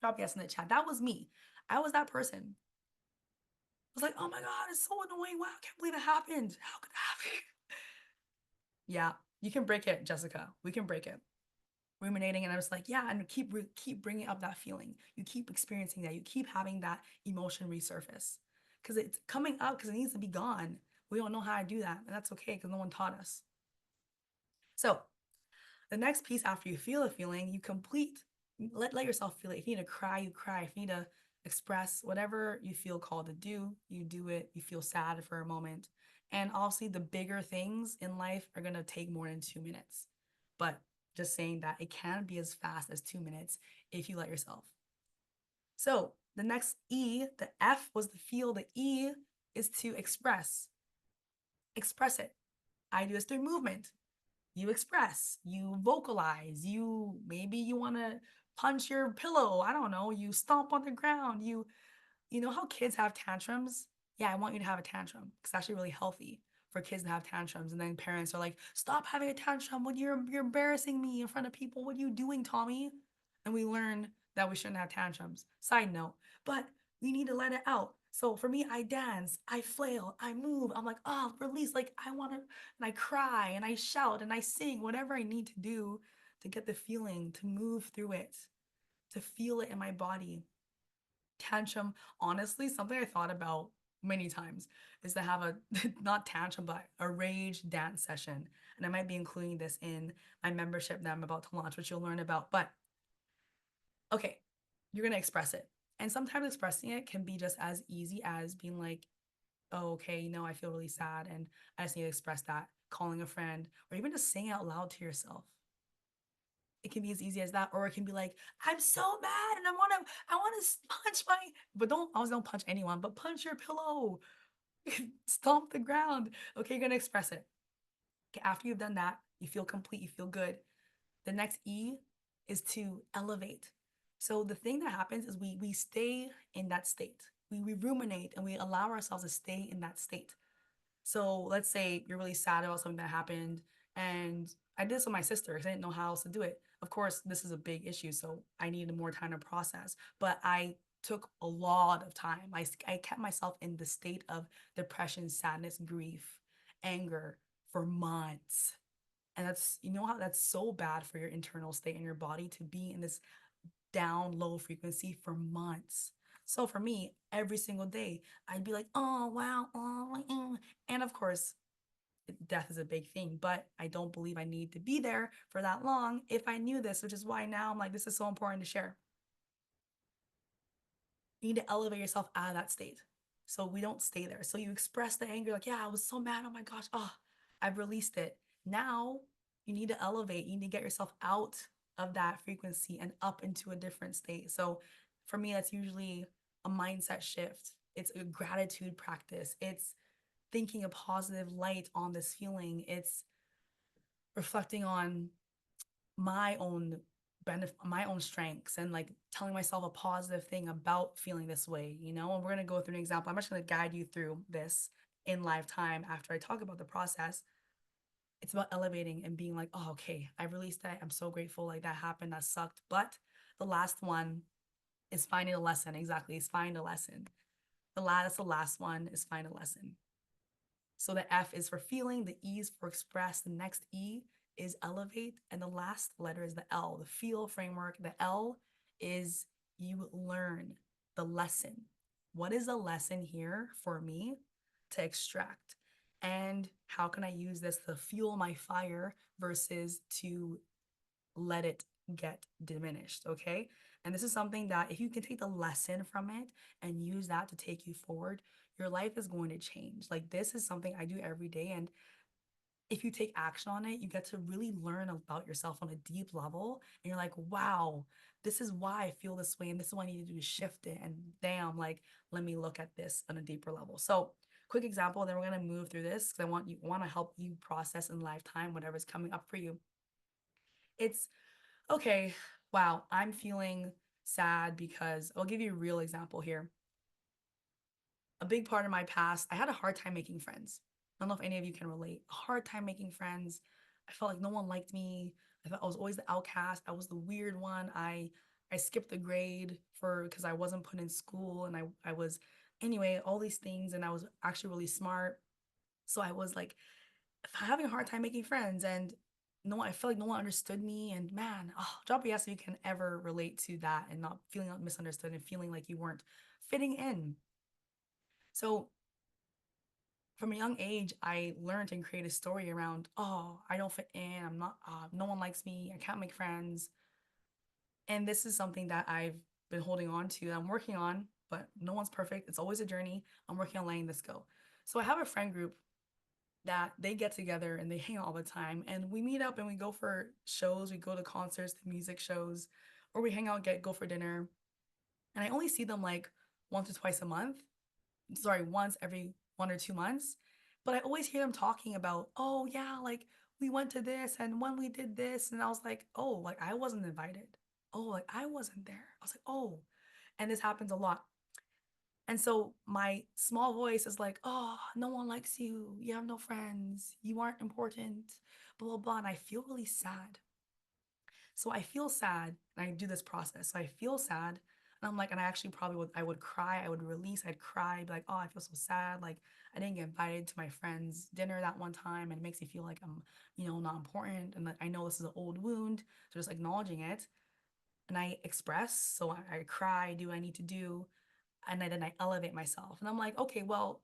Drop yes in the chat. That was me. I was that person. I was like, oh my God, it's so annoying. Wow, I can't believe it happened. How could that happen? Yeah, you can break it, Jessica. We can break it. Ruminating, and I was like, yeah, and keep bringing up that feeling. You keep experiencing that. You keep having that emotion resurface because it's coming up because it needs to be gone. We don't know how to do that, and that's okay because no one taught us. So the next piece after you feel a feeling, you complete. Let yourself feel it. If you need to cry, you cry. If you need to express whatever you feel called to do, you do it. You feel sad for a moment. And obviously, the bigger things in life are going to take more than 2 minutes. But just saying that it can be as fast as 2 minutes if you let yourself. So the next E, the F was the feel, the E is to express. Express it. I do this through movement. You express, you vocalize, you maybe you want to punch your pillow, I don't know, you stomp on the ground, you know how kids have tantrums? Yeah, I want you to have a tantrum. It's actually really healthy for kids to have tantrums. And then parents are like, stop having a tantrum when you're embarrassing me in front of people. What are you doing, Tommy? And we learn that we shouldn't have tantrums. Side note, but we need to let it out. So for me, I dance, I flail, I move. I'm like, oh, release. Like I want to, and I cry and I shout and I sing, whatever I need to do to get the feeling, to move through it, to feel it in my body. Tantrum, honestly, something I thought about many times is to have a not tantrum, but a rage dance session. And I might be including this in my membership that I'm about to launch, which you'll learn about. But okay, you're gonna express it. And sometimes expressing it can be just as easy as being like, oh, okay, I feel really sad and I just need to express that, calling a friend, or even just saying out loud to yourself. It can be as easy as that, or it can be like, I'm so mad and I want to punch my, but don't punch anyone, but punch your pillow, stomp the ground. Okay, you're gonna express it. Okay, after you've done that, you feel complete, you feel good. The next E is to elevate. So the thing that happens is we stay in that state. We ruminate and we allow ourselves to stay in that state. So let's say you're really sad about something that happened, and I did this with my sister because I didn't know how else to do it. Of course, this is a big issue, so I needed more time to process. But I took a lot of time. I kept myself in the state of depression, sadness, grief, anger for months. And that's, you know how that's so bad for your internal state and your body to be in this down low frequency for months. So for me, every single day, I'd be like, oh, wow, oh, and of course, death is a big thing, but I don't believe I need to be there for that long if I knew this, which is why now I'm like, this is so important to share. You need to elevate yourself out of that state. So we don't stay there. So you express the anger, like, yeah, I was so mad. Oh my gosh. Oh, I've released it. Now you need to elevate. You need to get yourself out of that frequency and up into a different state. So for me, that's usually a mindset shift. It's a gratitude practice. It's thinking a positive light on this feeling. It's reflecting on my own benefit, my own strengths, and like telling myself a positive thing about feeling this way, you know. And we're going to go through an example. I'm just going to guide you through this in live time after I talk about the process. It's about elevating and being like, oh, okay, I released that. I'm so grateful. Like that happened. That sucked. But the last one is finding a lesson. Exactly. It's find a lesson. That's the last one is find a lesson. So the F is for feeling, the E is for express, the next E is elevate, and the last letter is the L, the feel framework. The L is you learn the lesson. What is the lesson here for me to extract? And how can I use this to fuel my fire versus to let it get diminished? Okay. And this is something that if you can take the lesson from it and use that to take you forward, your life is going to change. Like, this is something I do every day. And if you take action on it, you get to really learn about yourself on a deep level. And you're like, wow, this is why I feel this way. And this is what I need to do to shift it. And damn, like, let me look at this on a deeper level. So, quick example, then we're going to move through this because I want to help you process in lifetime whatever's coming up for you. It's okay, wow, I'm feeling sad because I'll give you a real example here. A big part of my past, I had a hard time making friends. I don't know if any of you can relate. A hard time making friends. I felt like no one liked me. I thought I was always the outcast. I was the weird one. I skipped a grade for because I wasn't put in school and I was anyway, all these things and I was actually really smart. So I was like having a hard time making friends and no one, I feel like no one understood me. And man, oh, drop a yes if you can ever relate to that and not feeling misunderstood and feeling like you weren't fitting in. So from a young age, I learned and create a story around, oh, I don't fit in. I'm not, no one likes me. I can't make friends. And this is something that I've been holding on to, I'm working on, but no one's perfect. It's always a journey. I'm working on letting this go. So I have a friend group that they get together and they hang out all the time. And we meet up and we go for shows, we go to concerts, to music shows, or we hang out, go for dinner. And I only see them like once or twice a month. Sorry, once every 1 or 2 months. But I always hear them talking about, oh yeah, like we went to this and when we did this. And I was like, oh, like I wasn't invited. Oh, like I wasn't there. I was like, oh. And this happens a lot. And so my small voice is like, oh, no one likes you. You have no friends. You aren't important, blah, blah, blah. And I feel really sad. So I feel sad and I do this process. So I feel sad. And I'm like, and I actually probably would, I would cry. I would release, I'd cry, be like, oh, I feel so sad. Like I didn't get invited to my friend's dinner that one time. And it makes me feel like I'm, not important. And that I know this is an old wound. So just acknowledging it. And I express. So I cry, do what I need to do and then I elevate myself. And I'm like, okay, well,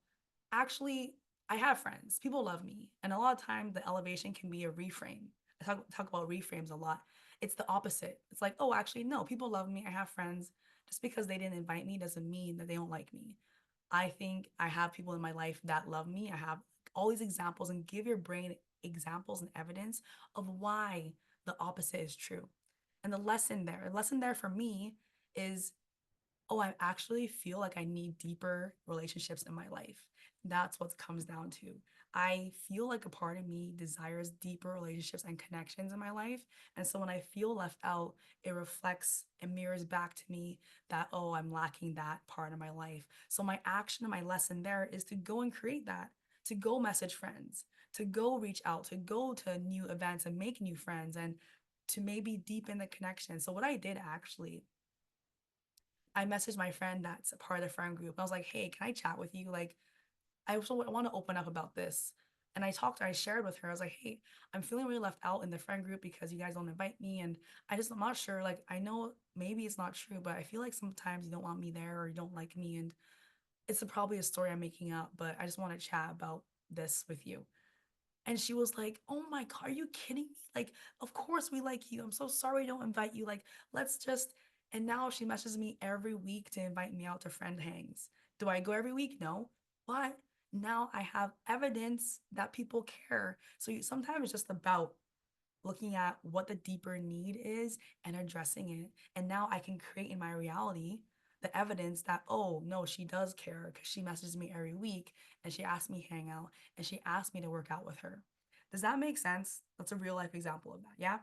actually, I have friends. People love me. And a lot of time the elevation can be a reframe. I talk about reframes a lot. It's the opposite. It's like, oh, actually, no, people love me. I have friends. Just because they didn't invite me doesn't mean that they don't like me. I think I have people in my life that love me. I have all these examples and give your brain examples and evidence of why the opposite is true. And the lesson there for me is oh, I actually feel like I need deeper relationships in my life. That's what it comes down to. I feel like a part of me desires deeper relationships and connections in my life. And so when I feel left out, it reflects and mirrors back to me that, oh, I'm lacking that part of my life. So my action and my lesson there is to go and create that. to go message friends, to go reach out, to go to new events and make new friends and to maybe deepen the connection. So what I did actually, I messaged my friend that's a part of the friend group. I was like, hey, can I chat with you? Like, I also want to open up about this. And I shared with her, I was like, hey, I'm feeling really left out in the friend group because you guys don't invite me. And I'm not sure. Like, I know maybe it's not true, but I feel like sometimes you don't want me there or you don't like me. And probably a story I'm making up, but I just want to chat about this with you. And she was like, oh my God, are you kidding me? Like, of course we like you. I'm so sorry we don't invite you. Like, let's just. And now she messages me every week to invite me out to friend hangs. Do I go every week? No. But now I have evidence that people care. So sometimes it's just about looking at what the deeper need is and addressing it. And now I can create in my reality the evidence that, oh, no, she does care because she messages me every week and she asked me hang out and she asked me to work out with her. Does that make sense? That's a real life example of that. Yeah.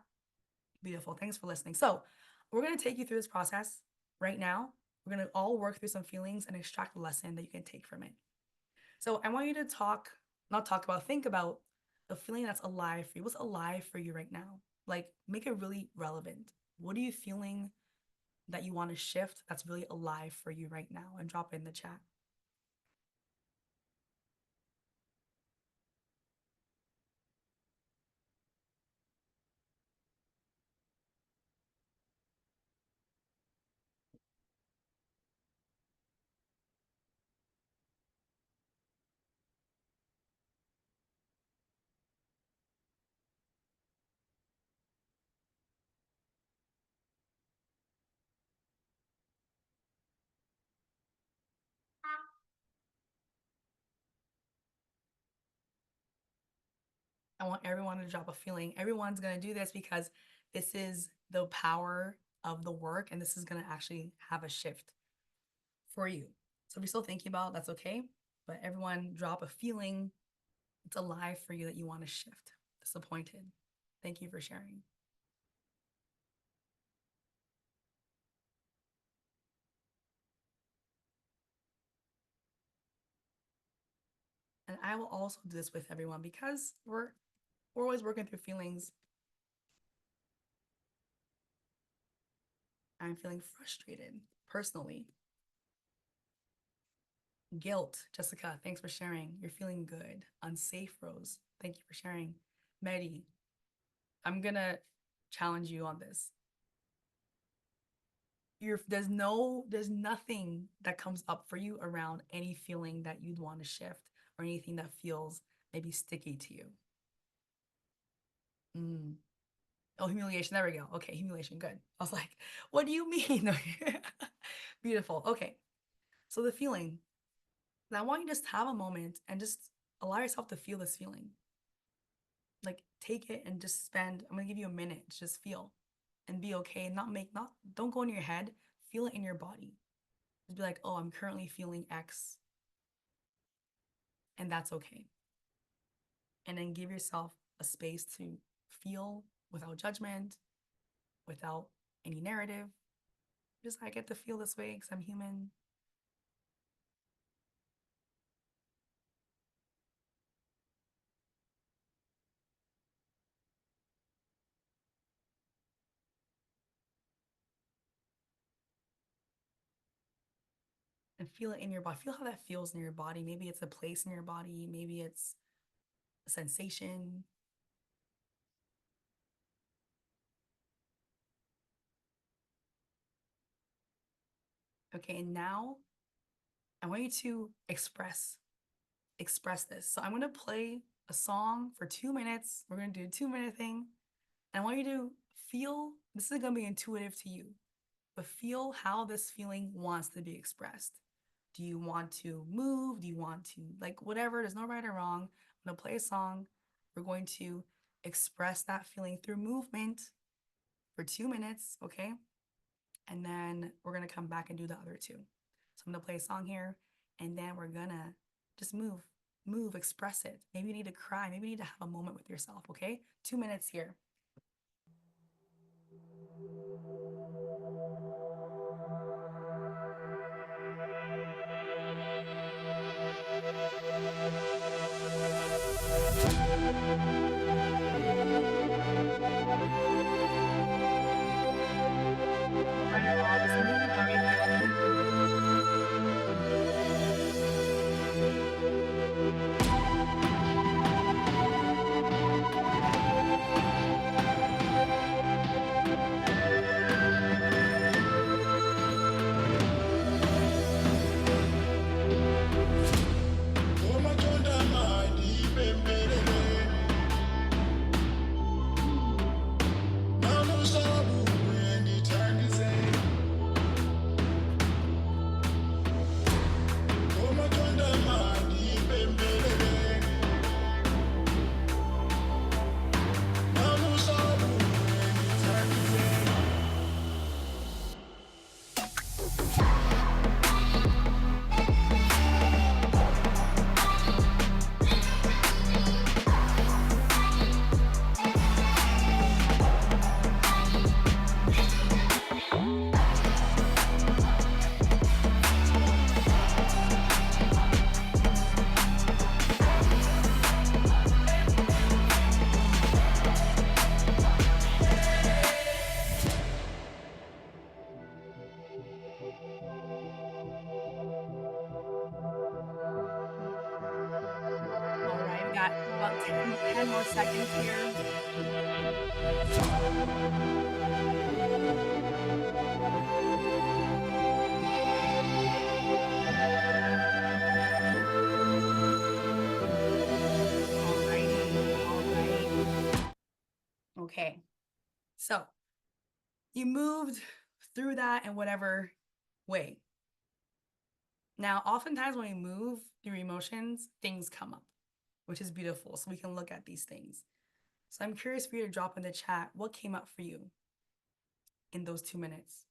Beautiful. Thanks for listening. So, we're going to take you through this process right now. We're going to all work through some feelings and extract a lesson that you can take from it. So, I want you to not talk about, think about the feeling that's alive for you. What's alive for you right now? Like, make it really relevant. What are you feeling that you want to shift that's really alive for you right now? And drop it in the chat. I want everyone to drop a feeling. Everyone's going to do this because this is the power of the work and this is going to actually have a shift for you. So if you're still thinking about it, that's okay. But everyone drop a feeling it's alive for you that you want to shift. Disappointed. Thank you for sharing. And I will also do this with everyone because we're always working through feelings. I'm feeling frustrated personally. Guilt, Jessica, thanks for sharing. You're feeling good. Unsafe, Rose. Thank you for sharing. Medi, I'm gonna challenge you on this. There's nothing that comes up for you around any feeling that you'd want to shift or anything that feels maybe sticky to you. Mm. Oh, humiliation. There we go. Okay, humiliation. Good. I was like, what do you mean? Beautiful. Okay. So the feeling. And I want you to just have a moment and just allow yourself to feel this feeling. Like take it and just spend, I'm gonna give you a minute to just feel and be okay. Don't go in your head. Feel it in your body. Just be like, oh, I'm currently feeling X, and that's okay. And then give yourself a space to feel without judgment, without any narrative. Just I get to feel this way because I'm human. And feel it in your body. Feel how that feels in your body. Maybe it's a place in your body, maybe it's a sensation. Okay, and now I want you to express this. So I'm gonna play a song for 2 minutes. We're gonna do a 2 minute thing. And I want you to feel this is gonna be intuitive to you, but feel how this feeling wants to be expressed. Do you want to move? Do you want to like whatever? There's no right or wrong. I'm gonna play a song. We're going to express that feeling through movement for 2 minutes, okay? And then we're gonna come back and do the other two. So I'm gonna play a song here, and then we're gonna just move, express it. Maybe you need to cry. Maybe you need to have a moment with yourself, okay? 2 minutes here. more seconds here. Alrighty, all right. Okay, so you moved through that in whatever way. Now, oftentimes when we move through emotions, things come up, which is beautiful. So we can look at these things. So I'm curious for you to drop in the chat what came up for you in those 2 minutes.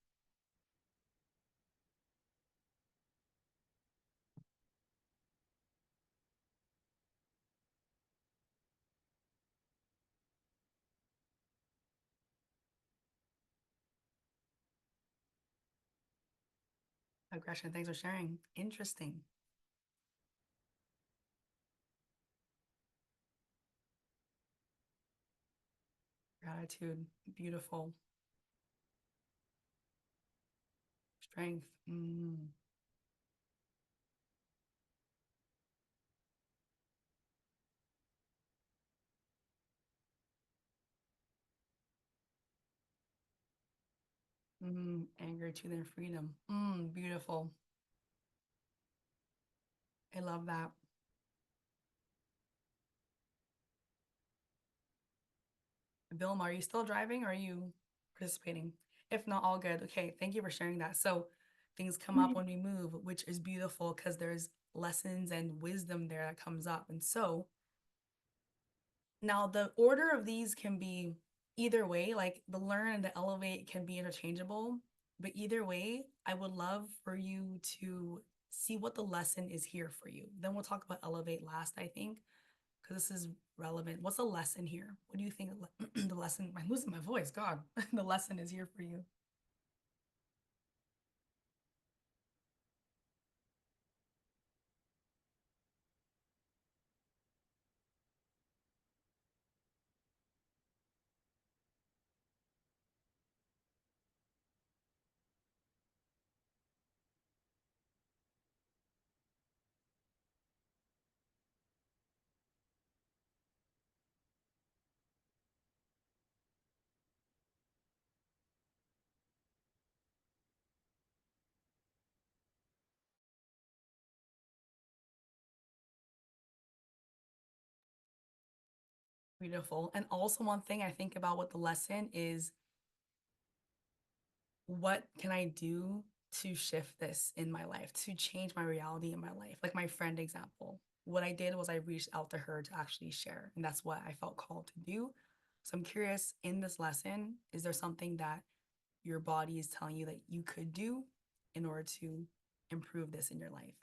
Aggression, thanks for sharing. Interesting. Gratitude, beautiful. Strength. Anger to their freedom. Beautiful. I love that. Vilma, are you still driving or are you participating? If not, all good. Okay, thank you for sharing that. So things come up when we move, which is beautiful because there's lessons and wisdom there that comes up. And so now the order of these can be either way, like the learn and the elevate can be interchangeable, but either way, I would love for you to see what the lesson is here for you. Then we'll talk about elevate last, I think, because this is relevant. What's the lesson here? What do you think the lesson? I'm losing my voice. God, the lesson is here for you. Beautiful. And also, one thing I think about with the lesson is what can I do to shift this in my life, to change my reality in my life? Like my friend example, what I did was I reached out to her to actually share, and that's what I felt called to do. So I'm curious in this lesson, is there something that your body is telling you that you could do in order to improve this in your life?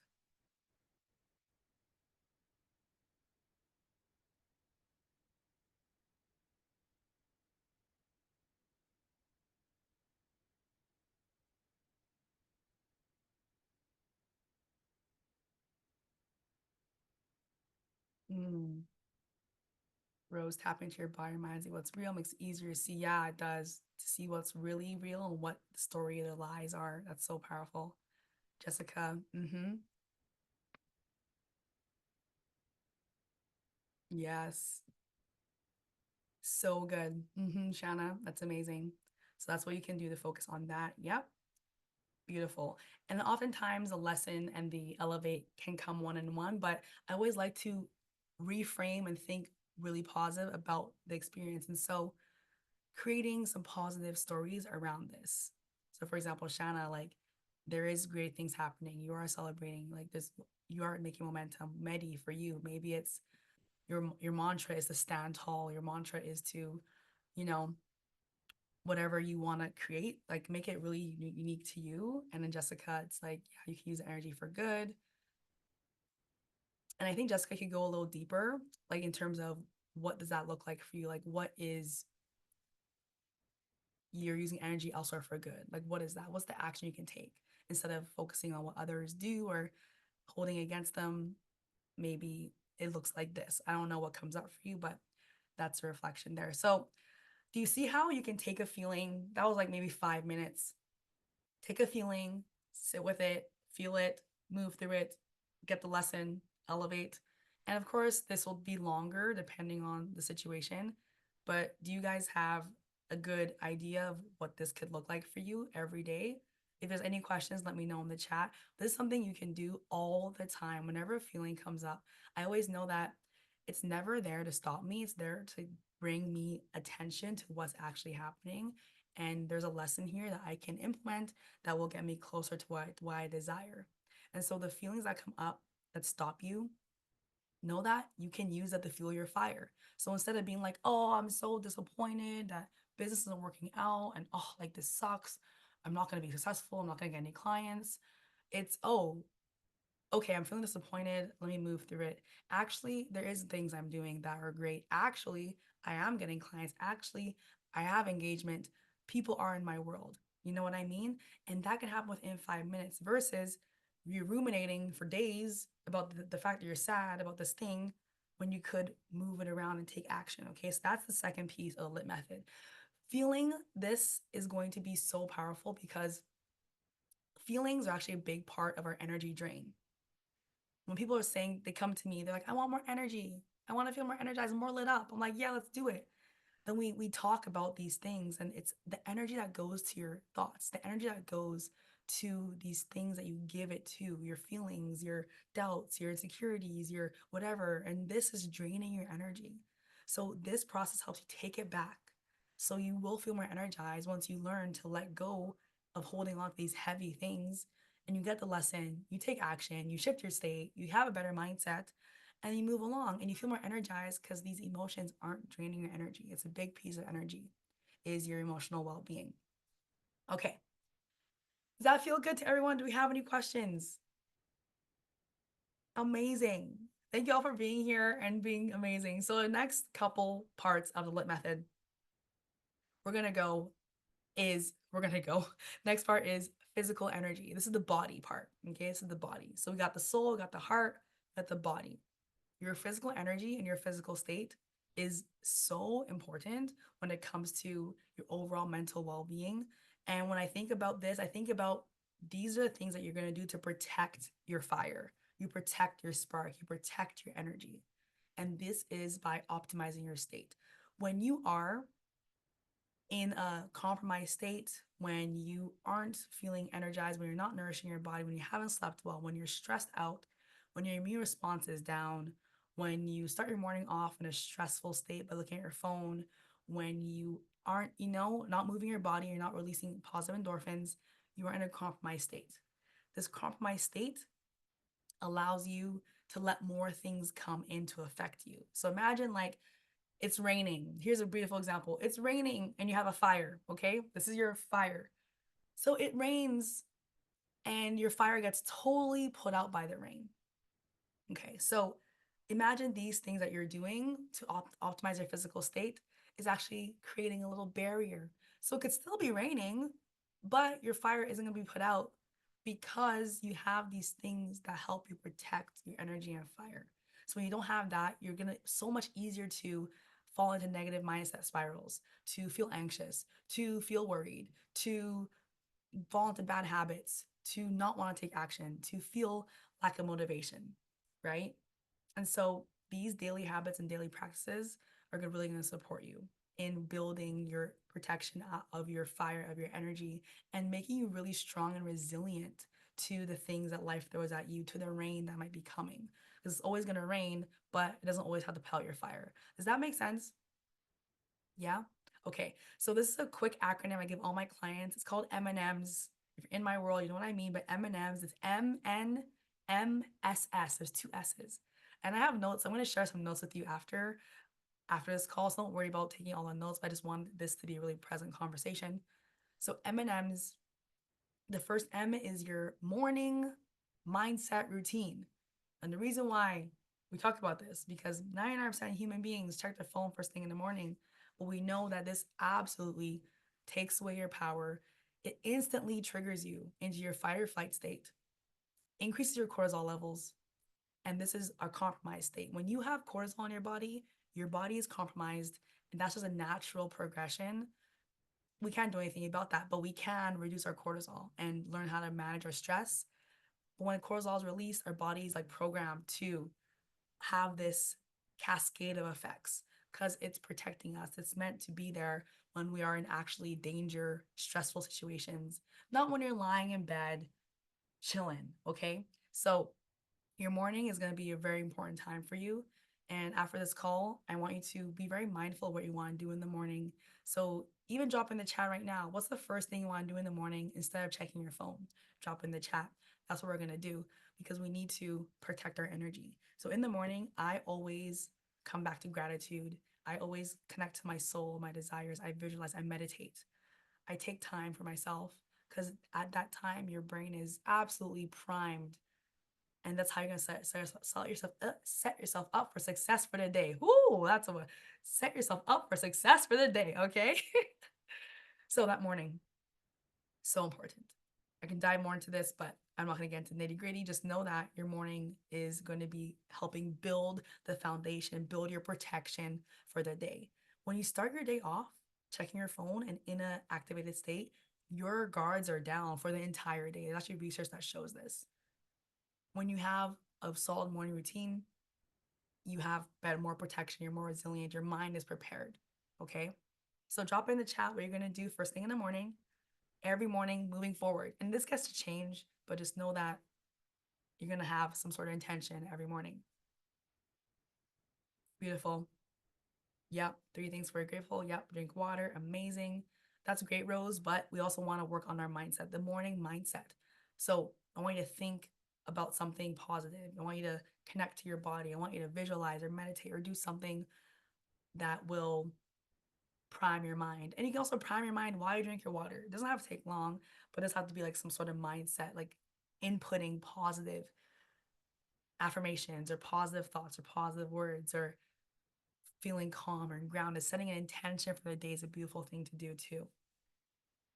Mm. Rose, tap into your body, reminds you what's real, makes it easier to see. Yeah, it does. To see what's really real and what the story of the lies are. That's so powerful. Jessica, yes. So good. Shanna, that's amazing. So that's what you can do to focus on that. Yep. Beautiful. And oftentimes the lesson and the elevate can come one in one, but I always like to reframe and think really positive about the experience. And so creating some positive stories around this. So for example, Shanna, like there is great things happening. You are celebrating like this, you are making momentum. Medi for you, maybe it's your mantra is to stand tall. Your mantra is to, you know, whatever you want to create, like make it really unique to you. And then Jessica, it's like, yeah, you can use the energy for good. And I think Jessica could go a little deeper, like in terms of what does that look like for you? Like, what is you're using energy elsewhere for good? Like, what is that? What's the action you can take instead of focusing on what others do or holding against them? Maybe it looks like this. I don't know what comes up for you, but that's a reflection there. So, do you see how you can take a feeling that was like maybe 5 minutes? Take a feeling, sit with it, feel it, move through it, get the lesson, elevate. And of course, this will be longer depending on the situation. But do you guys have a good idea of what this could look like for you every day? If there's any questions, let me know in the chat. This is something you can do all the time whenever a feeling comes up. I always know that it's never there to stop me, it's there to bring me attention to what's actually happening. And there's a lesson here that I can implement that will get me closer to what I desire. And so the feelings that come up that stop you, know that you can use that to fuel your fire. So instead of being like, oh, I'm so disappointed that business isn't working out and oh, like this sucks. I'm not going to be successful. I'm not going to get any clients. It's, oh, okay, I'm feeling disappointed. Let me move through it. Actually, there is things I'm doing that are great. Actually, I am getting clients. Actually, I have engagement. People are in my world. You know what I mean? And that can happen within 5 minutes versus you ruminating for days about the fact that you're sad about this thing when you could move it around and take action. Okay, so that's the second piece of the LIT method. Feeling this is going to be so powerful because feelings are actually a big part of our energy drain. When people are saying, they come to me, they're like, I want more energy. I want to feel more energized, more lit up. I'm like, yeah, let's do it. Then we talk about these things, and it's the energy that goes to your thoughts, the energy that goes to these things that you give it to, your feelings, your doubts, your insecurities, your whatever. And this is draining your energy. So this process helps you take it back. So you will feel more energized once you learn to let go of holding on to these heavy things, and you get the lesson, you take action, you shift your state, you have a better mindset, and you move along and you feel more energized because these emotions aren't draining your energy. It's a big piece of energy is your emotional well-being. Okay. Does that feel good to everyone? Do we have any questions? Amazing. Thank you all for being here and being amazing. So the next couple parts of the LIT method, we're going to go next part is physical energy. This is the body part. Okay. This is the body. So we got the soul, we got the heart, we got the body. Your physical energy and your physical state is so important when it comes to your overall mental well-being. And when I think about this, I think about these are the things that you're going to do to protect your fire. You protect your spark, you protect your energy. And this is by optimizing your state. When you are in a compromised state, when you aren't feeling energized, when you're not nourishing your body, when you haven't slept well, when you're stressed out, when your immune response is down, when you start your morning off in a stressful state by looking at your phone, when you aren't, not moving your body, you're not releasing positive endorphins, you are in a compromised state. This compromised state allows you to let more things come in to affect you. So imagine like it's raining. Here's a beautiful example. It's raining and you have a fire, okay? This is your fire. So it rains and your fire gets totally put out by the rain. Okay, so imagine these things that you're doing to optimize your physical state is actually creating a little barrier. So it could still be raining, but your fire isn't going to be put out because you have these things that help you protect your energy and fire. So when you don't have that, you're going to so much easier to fall into negative mindset spirals, to feel anxious, to feel worried, to fall into bad habits, to not want to take action, to feel lack of motivation, right? And so these daily habits and daily practices are really going to support you in building your protection of your fire, of your energy, and making you really strong and resilient to the things that life throws at you, to the rain that might be coming. Because it's always going to rain, but it doesn't always have to put out your fire. Does that make sense? Yeah. Okay. So this is a quick acronym I give all my clients. It's called M&Ms. If you're in my world, you know what I mean. But M&Ms, it's MNMSS. There's two S's. And I have notes. I'm going to share some notes with you after this call. So don't worry about taking all the notes. I just want this to be a really present conversation. So M&Ms, the first M is your morning mindset routine. And the reason why we talked about this, because 99% of human beings check their phone first thing in the morning, but we know that this absolutely takes away your power. It instantly triggers you into your fight or flight state, increases your cortisol levels, and this is a compromised state. When you have cortisol in your body is compromised, and that's just a natural progression. We can't do anything about that, but we can reduce our cortisol and learn how to manage our stress. But when cortisol is released, our body is like programmed to have this cascade of effects because it's protecting us. It's meant to be there when we are in actually danger, stressful situations, not when you're lying in bed chilling. Okay. So your morning is going to be a very important time for you. And after this call, I want you to be very mindful of what you want to do in the morning. So even drop in the chat right now. What's the first thing you want to do in the morning instead of checking your phone? Drop in the chat. That's what we're going to do because we need to protect our energy. So in the morning, I always come back to gratitude. I always connect to my soul, my desires. I visualize, I meditate. I take time for myself because at that time, your brain is absolutely primed, and that's how you're gonna set yourself up for success for the day. Whoo, that's a set yourself up for success for the day. Okay. So that morning, so important. I can dive more into this, but I'm not going to get into nitty gritty. Just know that your morning is going to be helping build the foundation, build your protection for the day. When you start your day off checking your phone and in an activated state, your guards are down for the entire day. There's actually research that shows this. When you have a solid morning routine, you have better, more protection, you're more resilient, your mind is prepared. Okay. So drop in the chat what you're going to do first thing in the morning, every morning moving forward. And this gets to change, but just know that you're going to have some sort of intention every morning. Beautiful. Yep. 3 things we're grateful. Yep. Drink water. Amazing. That's great, Rose. But we also want to work on our mindset, the morning mindset. So I want you to think about something positive. I want you to connect to your body. I want you to visualize or meditate or do something that will prime your mind. And you can also prime your mind while you drink your water. It doesn't have to take long, but it does have to be like some sort of mindset, like inputting positive affirmations or positive thoughts or positive words or feeling calm or grounded. Setting an intention for the day is a beautiful thing to do too.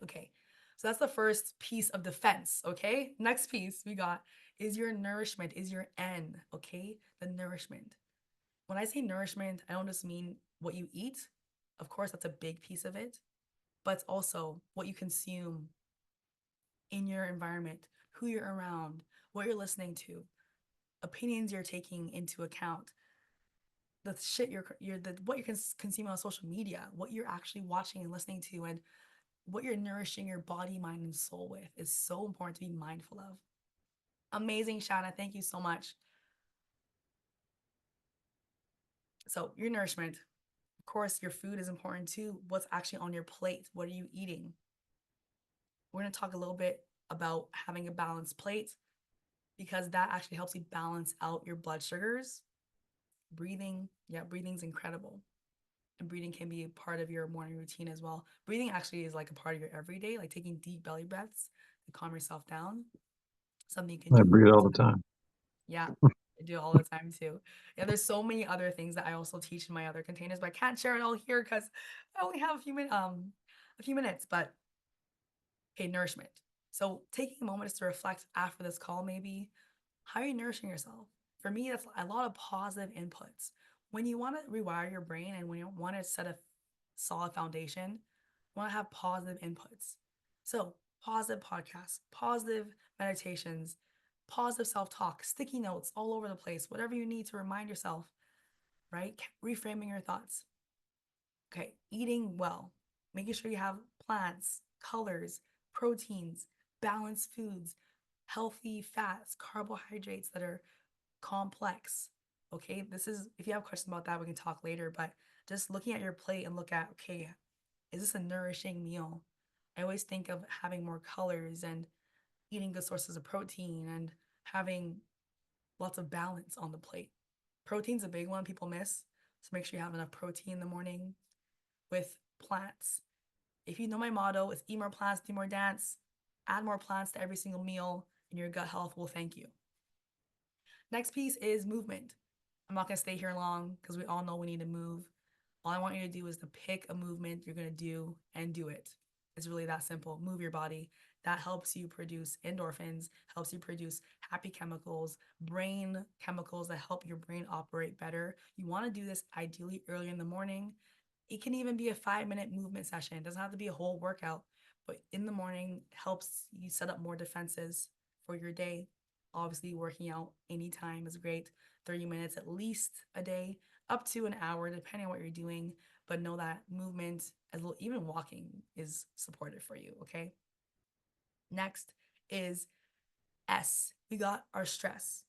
Okay. So that's the first piece of defense. Okay. Next piece we got is your nourishment, is your N. Okay. The nourishment. When I say nourishment, I don't just mean what you eat. Of course, that's a big piece of it, but it's also what you consume in your environment, who you're around, what you're listening to, opinions you're taking into account, the shit what you're consuming on social media, what you're actually watching and listening to, and what you're nourishing your body, mind, and soul with is so important to be mindful of. Amazing, Shanna. Thank you so much. So, your nourishment. Of course, your food is important too. What's actually on your plate? What are you eating? We're going to talk a little bit about having a balanced plate because that actually helps you balance out your blood sugars. Breathing, yeah, breathing's incredible. And breathing can be a part of your morning routine as well. Breathing actually is like a part of your everyday, like taking deep belly breaths to calm yourself down. Something you can I do breathe all all the the time. time. Yeah, I do it all the time too. Yeah, there's so many other things that I also teach in my other containers, but I can't share it all here because I only have a few minutes. But okay, nourishment. So taking a moment to reflect after this call, maybe how are you nourishing yourself? For me, that's a lot of positive inputs. When you want to rewire your brain and when you want to set a solid foundation, you want to have positive inputs. So, positive podcasts, positive meditations, positive self talk, sticky notes all over the place, whatever you need to remind yourself, right? Reframing your thoughts. Okay, eating well, making sure you have plants, colors, proteins, balanced foods, healthy fats, carbohydrates that are complex. Okay, this is if you have questions about that, we can talk later. But just looking at your plate and look at, okay, is this a nourishing meal? I always think of having more colors and eating good sources of protein and having lots of balance on the plate. Protein's a big one people miss. So make sure you have enough protein in the morning with plants. If you know my motto, it's eat more plants, do more dance. Add more plants to every single meal, and your gut health will thank you. Next piece is movement. I'm not gonna stay here long because we all know we need to move. All I want you to do is to pick a movement you're gonna do and do it. It's really that simple. Move your body. That helps you produce endorphins, helps you produce happy chemicals, brain chemicals that help your brain operate better. You wanna do this ideally early in the morning. It can even be a 5-minute movement session. It doesn't have to be a whole workout, but in the morning helps you set up more defenses for your day. Obviously, working out anytime is great. 30 minutes at least a day, up to an hour, depending on what you're doing. But know that movement, as well, even walking, is supported for you. Okay. Next is S. We got our stress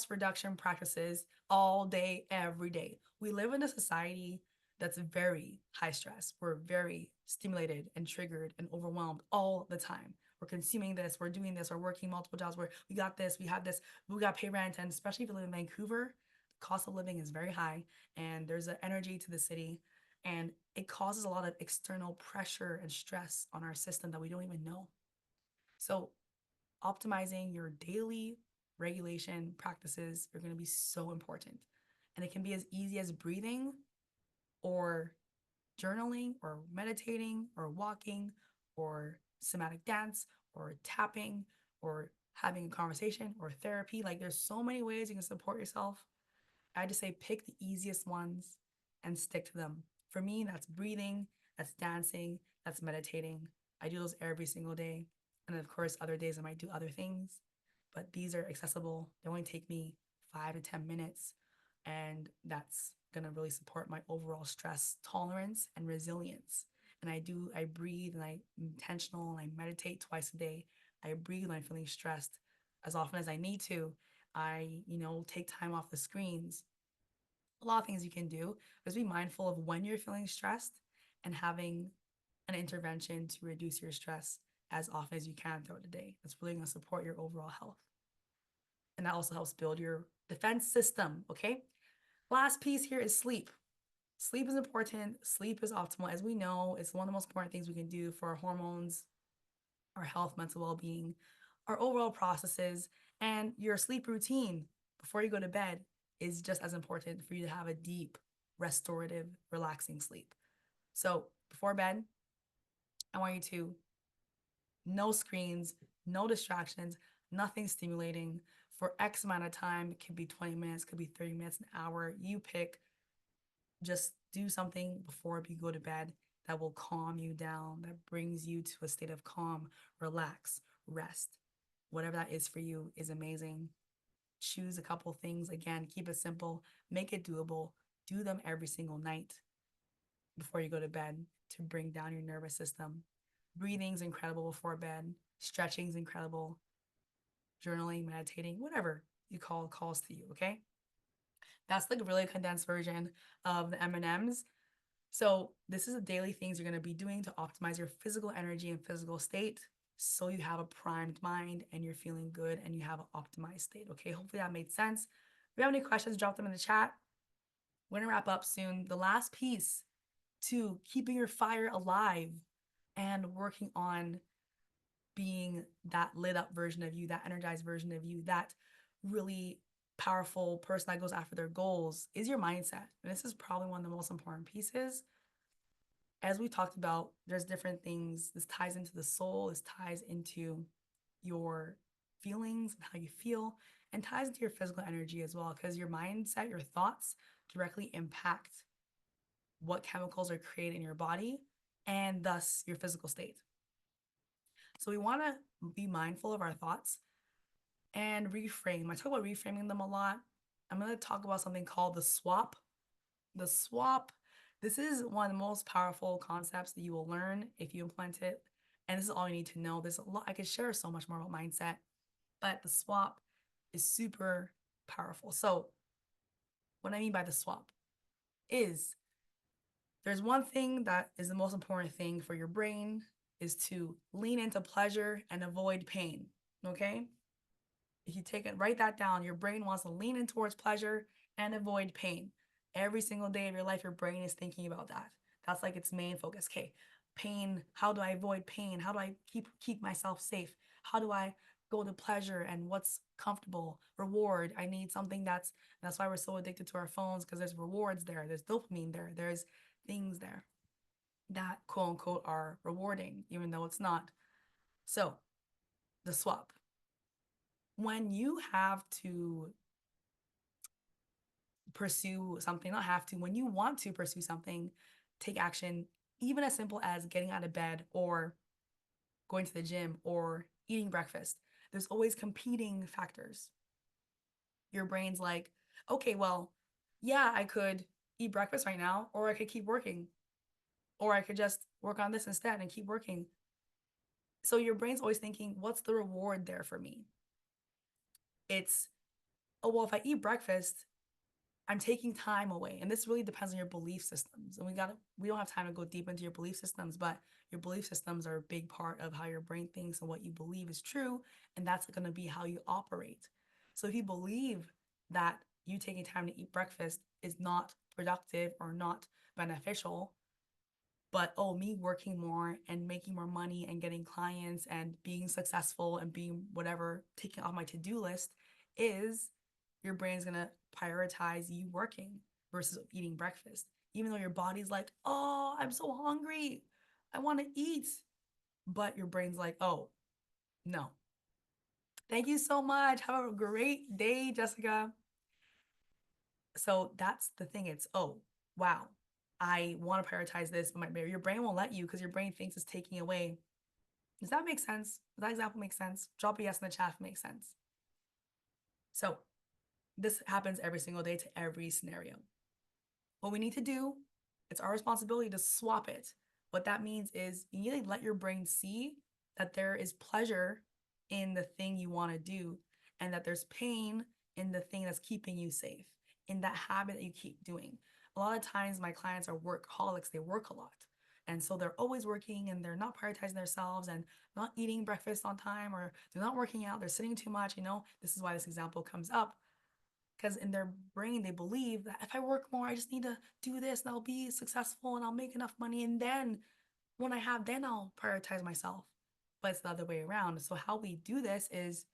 reduction practices all day, every day. We live in a society that's very high stress. We're very stimulated and triggered and overwhelmed all the time. We're consuming this, we're doing this, we're working multiple jobs, we got this, we have this, we got to pay rent. And especially if you live in Vancouver, the cost of living is very high and there's an energy to the city. And it causes a lot of external pressure and stress on our system that we don't even know. So optimizing your daily regulation practices are going to be so important. And it can be as easy as breathing or journaling or meditating or walking or somatic dance or tapping or having a conversation or therapy. Like there's so many ways you can support yourself. I just say pick the easiest ones and stick to them. For me, that's breathing, that's dancing, that's meditating. I do those every single day. And of course, other days I might do other things, but these are accessible. They only take me 5 to 10 minutes. And that's going to really support my overall stress tolerance and resilience. And I breathe and I'm intentional and I meditate twice a day. I breathe when I'm feeling stressed as often as I need to. Take time off the screens. A lot of things you can do is be mindful of when you're feeling stressed and having an intervention to reduce your stress as often as you can throughout the day. That's really going to support your overall health. And that also helps build your defense system. Okay. Last piece here is sleep. Sleep is important. Sleep is optimal. As we know, it's one of the most important things we can do for our hormones, our health, mental well being, our overall processes, and your sleep routine before you go to bed is just as important for you to have a deep, restorative, relaxing sleep. So before bed, I want you to no screens, no distractions, nothing stimulating for X amount of time. It could be 20 minutes, could be 30 minutes, an hour. You pick. Just do something before you go to bed that will calm you down, that brings you to a state of calm, relax, rest. Whatever that is for you is amazing. Choose a couple things. Again, keep it simple, make it doable. Do them every single night before you go to bed to bring down your nervous system. Breathing's incredible before bed. Stretching's incredible. Journaling, meditating, whatever you call calls to you, okay? That's like a really condensed version of the M&Ms. So this is the daily things you're going to be doing to optimize your physical energy and physical state so you have a primed mind and you're feeling good and you have an optimized state. Okay, hopefully that made sense. If you have any questions, drop them in the chat. We're going to wrap up soon. The last piece to keeping your fire alive and working on being that lit up version of you, that energized version of you, that really powerful person that goes after their goals is your mindset. And this is probably one of the most important pieces. As we talked about, there's different things. This ties into the soul, this ties into your feelings and how you feel, and ties into your physical energy as well, because your mindset, your thoughts directly impact what chemicals are created in your body and thus your physical state. So we want to be mindful of our thoughts and reframe. I talk about reframing them a lot. I'm going to talk about something called the swap. The swap, this is one of the most powerful concepts that you will learn if you implement it. And this is all you need to know. There's a lot, I could share so much more about mindset, but the swap is super powerful. So, what I mean by the swap is there's one thing that is the most important thing for your brain is to lean into pleasure and avoid pain. Okay? If you take it, write that down. Your brain wants to lean in towards pleasure and avoid pain. Every single day of your life, your brain is thinking about that. That's like its main focus. Okay, pain. How do I avoid pain? How do I keep myself safe? How do I go to pleasure and what's comfortable? Reward. I need something that's why we're so addicted to our phones because there's rewards there. There's dopamine there. There's things there that quote unquote are rewarding, even though it's not. So the swap. When you have to pursue something, not have to, when you want to pursue something, take action, even as simple as getting out of bed or going to the gym or eating breakfast. There's always competing factors. Your brain's like, okay, well, yeah, I could eat breakfast right now, or I could keep working, or I could just work on this instead and keep working. So your brain's always thinking, what's the reward there for me? It's, oh, well, if I eat breakfast, I'm taking time away. And this really depends on your belief systems. And we don't have time to go deep into your belief systems, but your belief systems are a big part of how your brain thinks and what you believe is true. And that's going to be how you operate. So if you believe that you taking time to eat breakfast is not productive or not beneficial, but oh, me working more and making more money and getting clients and being successful and being whatever, taking off my to-do list is, your brain's gonna prioritize you working versus eating breakfast. Even though your body's like, oh, I'm so hungry, I want to eat. But your brain's like, oh, no. Thank you so much. Have a great day, Jessica. So that's the thing. It's, oh, wow, I want to prioritize this, but your brain won't let you because your brain thinks it's taking away. Does that make sense? Does that example make sense? Drop a yes in the chat if it makes sense. So this happens every single day to every scenario. What we need to do, it's our responsibility to swap it. What that means is you need to let your brain see that there is pleasure in the thing you want to do and that there's pain in the thing that's keeping you safe, in that habit that you keep doing. A lot of times my clients are workaholics, they work a lot. And so they're always working and they're not prioritizing themselves and not eating breakfast on time, or they're not working out, they're sitting too much. This is why this example comes up, because in their brain they believe that if I work more, I just need to do this and I'll be successful and I'll make enough money, and then when I have, then I'll prioritize myself. But it's the other way around. So how we do this is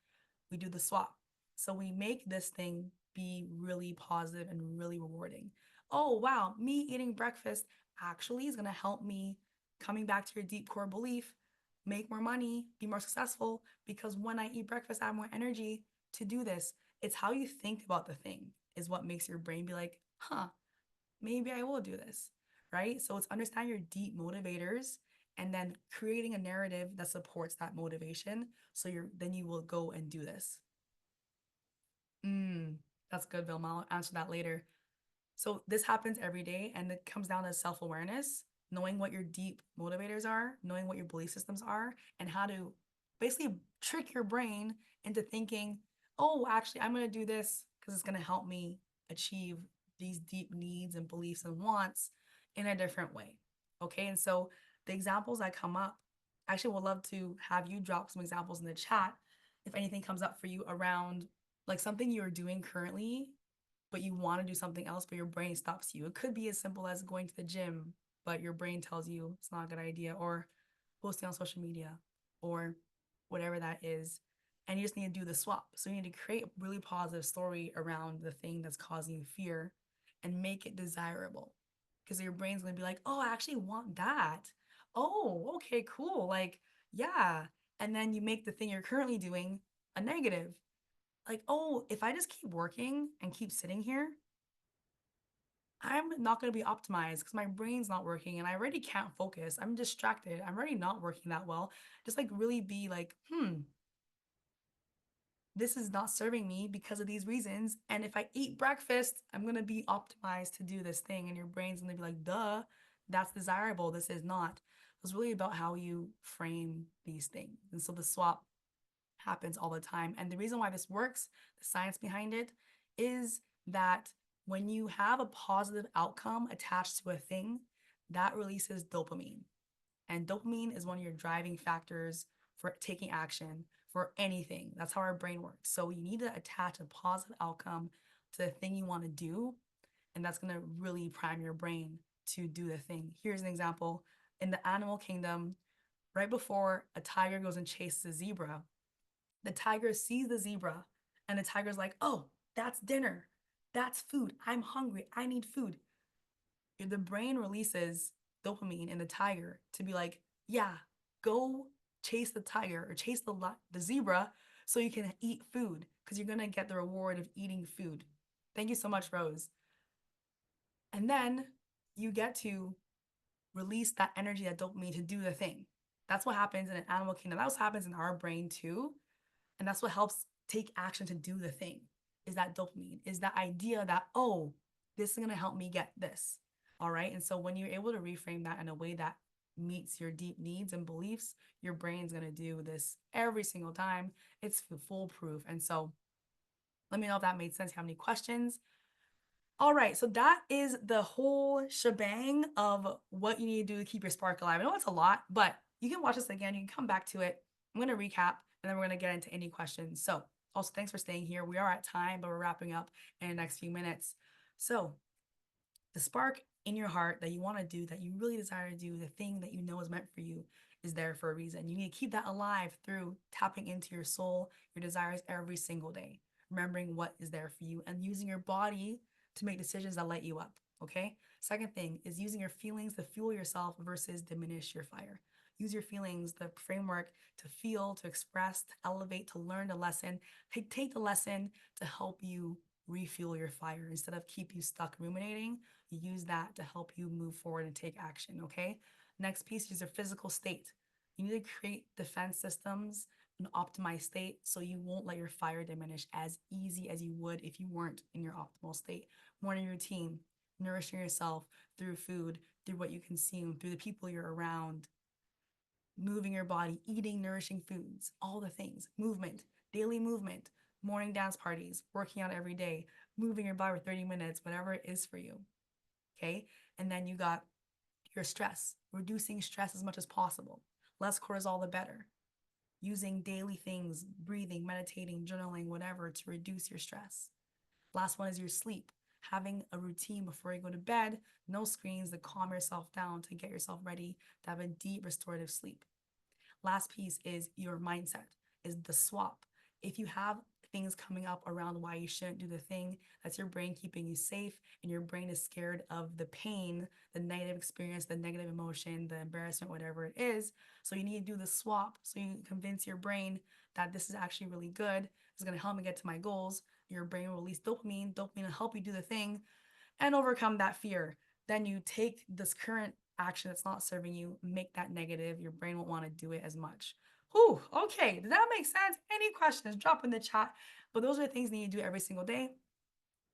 we do the swap. So we make this thing be really positive and really rewarding. Oh, wow, me eating breakfast actually is going to help me, coming back to your deep core belief, make more money, be more successful, because when I eat breakfast, I have more energy to do this. It's how you think about the thing is what makes your brain be like, huh, maybe I will do this, right? So it's understand your deep motivators and then creating a narrative that supports that motivation. So then you will go and do this. Mm, that's good, Vilma. I'll answer that later. So this happens every day and it comes down to self-awareness, knowing what your deep motivators are, knowing what your belief systems are, and how to basically trick your brain into thinking, oh, actually, I'm going to do this because it's going to help me achieve these deep needs and beliefs and wants in a different way. Okay. And so the examples that come up, I actually would love to have you drop some examples in the chat if anything comes up for you around like something you're doing currently but you want to do something else, but your brain stops you. It could be as simple as going to the gym, but your brain tells you it's not a good idea, or posting on social media, or whatever that is. And you just need to do the swap. So you need to create a really positive story around the thing that's causing you fear and make it desirable. Because your brain's going to be like, oh, I actually want that. Oh, okay, cool. Like, yeah. And then you make the thing you're currently doing a negative, like, oh, if I just keep working and keep sitting here, I'm not going to be optimized because my brain's not working and I already can't focus. I'm distracted. I'm already not working that well. Just like really be like, this is not serving me because of these reasons. And if I eat breakfast, I'm going to be optimized to do this thing. And your brain's going to be like, duh, that's desirable. This is not. It's really about how you frame these things. And so the swap happens all the time. And the reason why this works, the science behind it, is that when you have a positive outcome attached to a thing, that releases dopamine. And dopamine is one of your driving factors for taking action for anything. That's how our brain works. So you need to attach a positive outcome to the thing you want to do. And that's going to really prime your brain to do the thing. Here's an example. In the animal kingdom, right before a tiger goes and chases a zebra, the tiger sees the zebra and the tiger's like, oh, that's dinner. That's food. I'm hungry. I need food. The brain releases dopamine in the tiger to be like, yeah, go chase the tiger or chase the zebra so you can eat food because you're going to get the reward of eating food. Thank you so much, Rose. And then you get to release that energy, that dopamine to do the thing. That's what happens in an animal kingdom. That also happens in our brain too. And that's what helps take action to do the thing. is that dopamine, is that idea that, oh, this is going to help me get this. All right. And so when you're able to reframe that in a way that meets your deep needs and beliefs, your brain's going to do this every single time. It's foolproof. And so let me know if that made sense. If you have any questions. All right, so that is the whole shebang of what you need to do to keep your spark alive. I know it's a lot, but you can watch this again. You can come back to it. I'm going to recap, and then we're going to get into any questions. So also, thanks for staying here. We are at time, but we're wrapping up in the next few minutes. So the spark in your heart that you want to do, that you really desire to do, the thing that you know is meant for you is there for a reason. You need to keep that alive through tapping into your soul, your desires every single day, remembering what is there for you and using your body to make decisions that light you up. Okay. Second thing is using your feelings to fuel yourself versus diminish your fire. Use your feelings, the framework to feel, to express, to elevate, to learn the lesson. Take the lesson to help you refuel your fire instead of keep you stuck ruminating. Use that to help you move forward and take action. Okay. Next piece is your physical state. You need to create defense systems, an optimized state, so you won't let your fire diminish as easy as you would if you weren't in your optimal state. Morning routine, nourishing yourself through food, through what you consume, through the people you're around, moving your body, eating nourishing foods, all the things, movement, daily movement, morning dance parties, working out every day, moving your body for 30 minutes, whatever it is for you. Okay. And then you got your stress, reducing stress as much as possible. Less cortisol, the better. Using daily things, breathing, meditating, journaling, whatever to reduce your stress. Last one is your sleep. Having a routine before you go to bed, no screens to calm yourself down, to get yourself ready to have a deep restorative sleep. Last piece is your mindset, is the swap. If you have things coming up around why you shouldn't do the thing, that's your brain keeping you safe, and your brain is scared of the pain, the negative experience, the negative emotion, the embarrassment, whatever it is. So you need to do the swap so you convince your brain that this is actually really good. It's going to help me get to my goals. Your brain will release dopamine. Dopamine will help you do the thing and overcome that fear. Then you take this current action that's not serving you, make that negative. Your brain won't want to do it as much. Whew, okay, does that make sense? Any questions? Drop in the chat. But those are the things you need to do every single day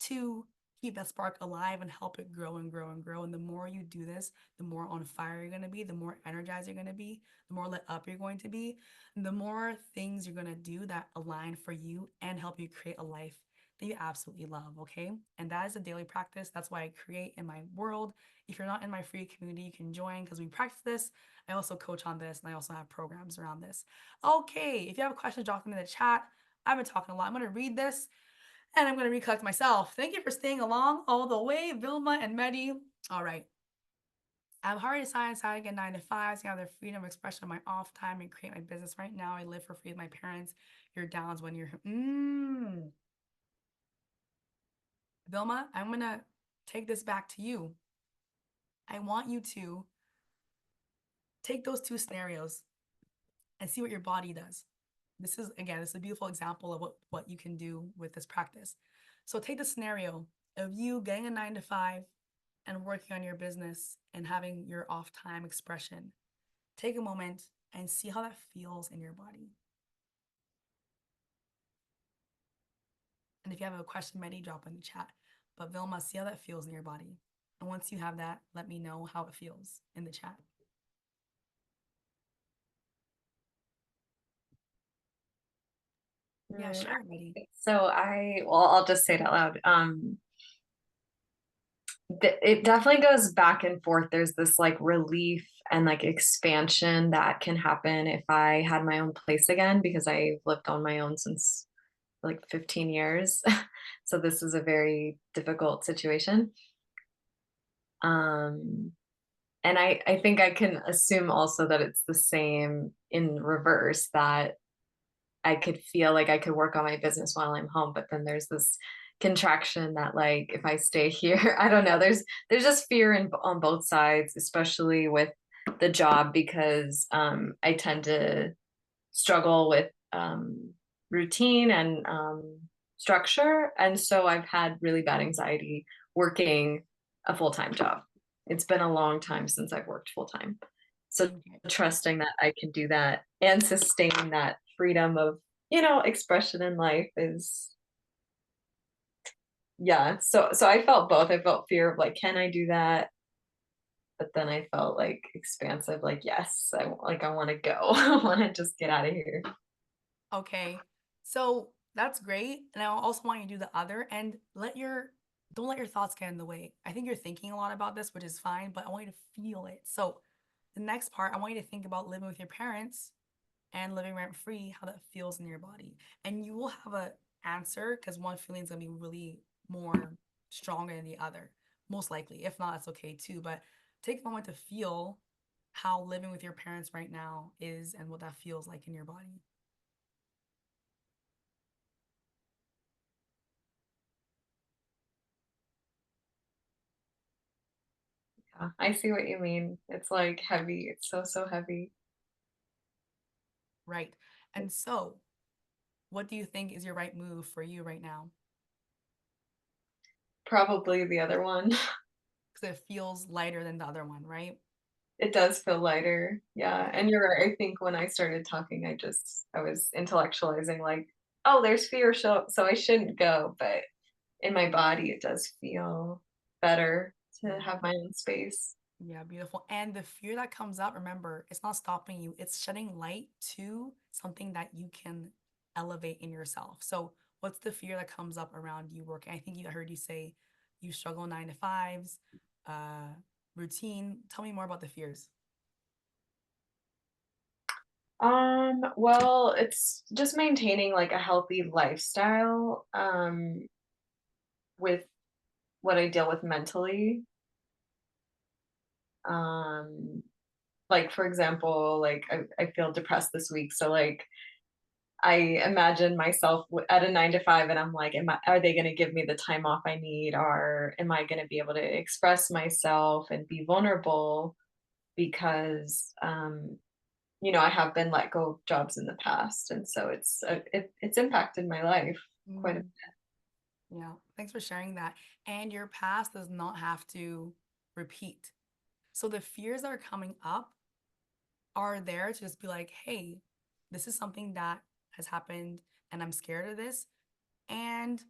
to keep that spark alive and help it grow and grow and grow. And the more you do this, the more on fire you're going to be, the more energized you're going to be, the more lit up you're going to be, and the more things you're going to do that align for you and help you create a life that you absolutely love. Okay. And that is a daily practice. That's why I create in my world. If you're not in my free community, you can join because we practice this. I also coach on this and I also have programs around this. Okay. If you have a question, drop them in the chat. I've been talking a lot. I'm going to read this and I'm going to recollect myself. Thank you for staying along all the way, Vilma and Medi. All right. I have hard decided how to get 9 to 5, so I have the freedom of expression on my off time and create my business. Right now, I live for free with my parents. Your downs when you're Vilma, I'm gonna take this back to you. I want you to take those two scenarios and see what your body does. This is a beautiful example of what you can do with this practice. So take the scenario of you getting a 9 to 5 and working on your business and having your off time expression. Take a moment and see how that feels in your body. And if you have a question ready, drop in the chat. But Vilma, see how that feels in your body. And once you have that, let me know how it feels in the chat. Yeah, share it, Betty. So I'll just say it out loud. It definitely goes back and forth. There's this like relief and like expansion that can happen if I had my own place again, because I've lived on my own since like 15 years. So this is a very difficult situation. And I think I can assume also that it's the same in reverse, that I could feel like I could work on my business while I'm home, but then there's this contraction that like if I stay here, I don't know. There's just fear on both sides, especially with the job, because I tend to struggle with routine and structure, and so I've had really bad anxiety working a full-time job. It's been a long time since I've worked full-time. So trusting that I can do that and sustain that freedom of, expression in life is Yeah, so I felt both. I felt fear of like, can I do that? But then I felt like expansive, like, yes, I want to go. I want to just get out of here. Okay. So that's great. And I also want you to do the other and don't let your thoughts get in the way. I think you're thinking a lot about this, which is fine, but I want you to feel it. So the next part, I want you to think about living with your parents and living rent free, how that feels in your body. And you will have a answer because one feeling is gonna be really more stronger than the other, most likely. If not, that's okay too. But take a moment to feel how living with your parents right now is and what that feels like in your body. Yeah, I see what you mean. It's like heavy. It's so heavy. Right. And so, what do you think is your right move for you right now? Probably the other one. Because it feels lighter than the other one, right? It does feel lighter. Yeah. Okay. And you're right. I think when I started talking, I was intellectualizing like, oh, there's fear, so I shouldn't go. But in my body, it does feel better to Yeah. have my own space. Yeah, beautiful. And the fear that comes up, remember, it's not stopping you. It's shedding light to something that you can elevate in yourself. So, what's the fear that comes up around you working? I think I heard you say you struggle 9 to 5s, uh, routine. Tell me more about the fears. Well, it's just maintaining like a healthy lifestyle, with what I deal with mentally. Um, like for example, like I feel depressed this week, so like I imagine myself at a 9 to 5, and I'm like, are they going to give me the time off I need, or am I going to be able to express myself and be vulnerable? Because, I have been let go of jobs in the past, and so it's impacted my life quite a. Mm, yeah, thanks for sharing that. And your past does not have to repeat. So the fears that are coming up are there to just be like, hey, this is something that has happened and I'm scared of this. And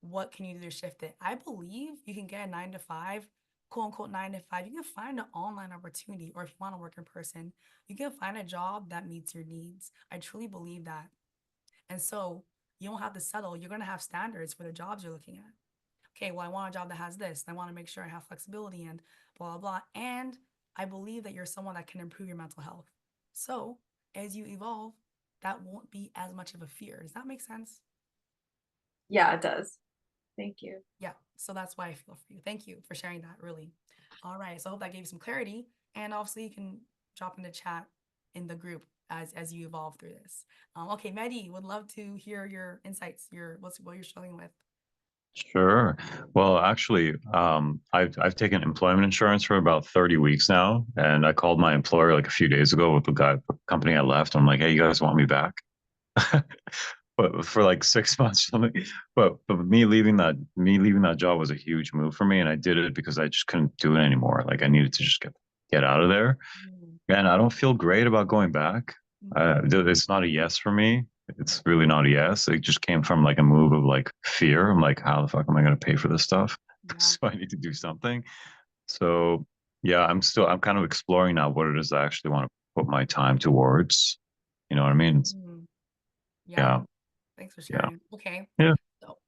what can you do to shift it? I believe you can get a 9 to 5, quote unquote 9 to 5. You can find an online opportunity, or if you want to work in person, you can find a job that meets your needs. I truly believe that. And so you don't have to settle. You're going to have standards for the jobs you're looking at. Okay, well, I want a job that has this. I want to make sure I have flexibility and blah, blah, blah. And I believe that you're someone that can improve your mental health. So as you evolve, that won't be as much of a fear. Does that make sense? Yeah, it does. Thank you. Yeah. So that's why I feel for you. Thank you for sharing that, really. All right. So I hope that gave you some clarity. And obviously, you can drop in the chat in the group as you evolve through this. Okay, Mehdi, would love to hear your insights, what you're struggling with. Sure. Well, actually, I've taken employment insurance for about 30 weeks now, and I called my employer like a few days ago with the company I left. I'm like, hey, you guys want me back? But for like 6 months or something. But me leaving that job was a huge move for me, and I did it because I just couldn't do it anymore. Like I needed to just get out of there. Mm, And I don't feel great about going back. mhm. It's not a yes for me. It's really not a yes. It just came from like a move of like fear. I'm like, how the fuck am I going to pay for this stuff? Yeah. So I need to do something. So yeah, I'm kind of exploring now what it is I actually want to put my time towards. You know what I mean? Mm, yeah. Yeah, Thanks for yeah, sharing. Okay. yeah.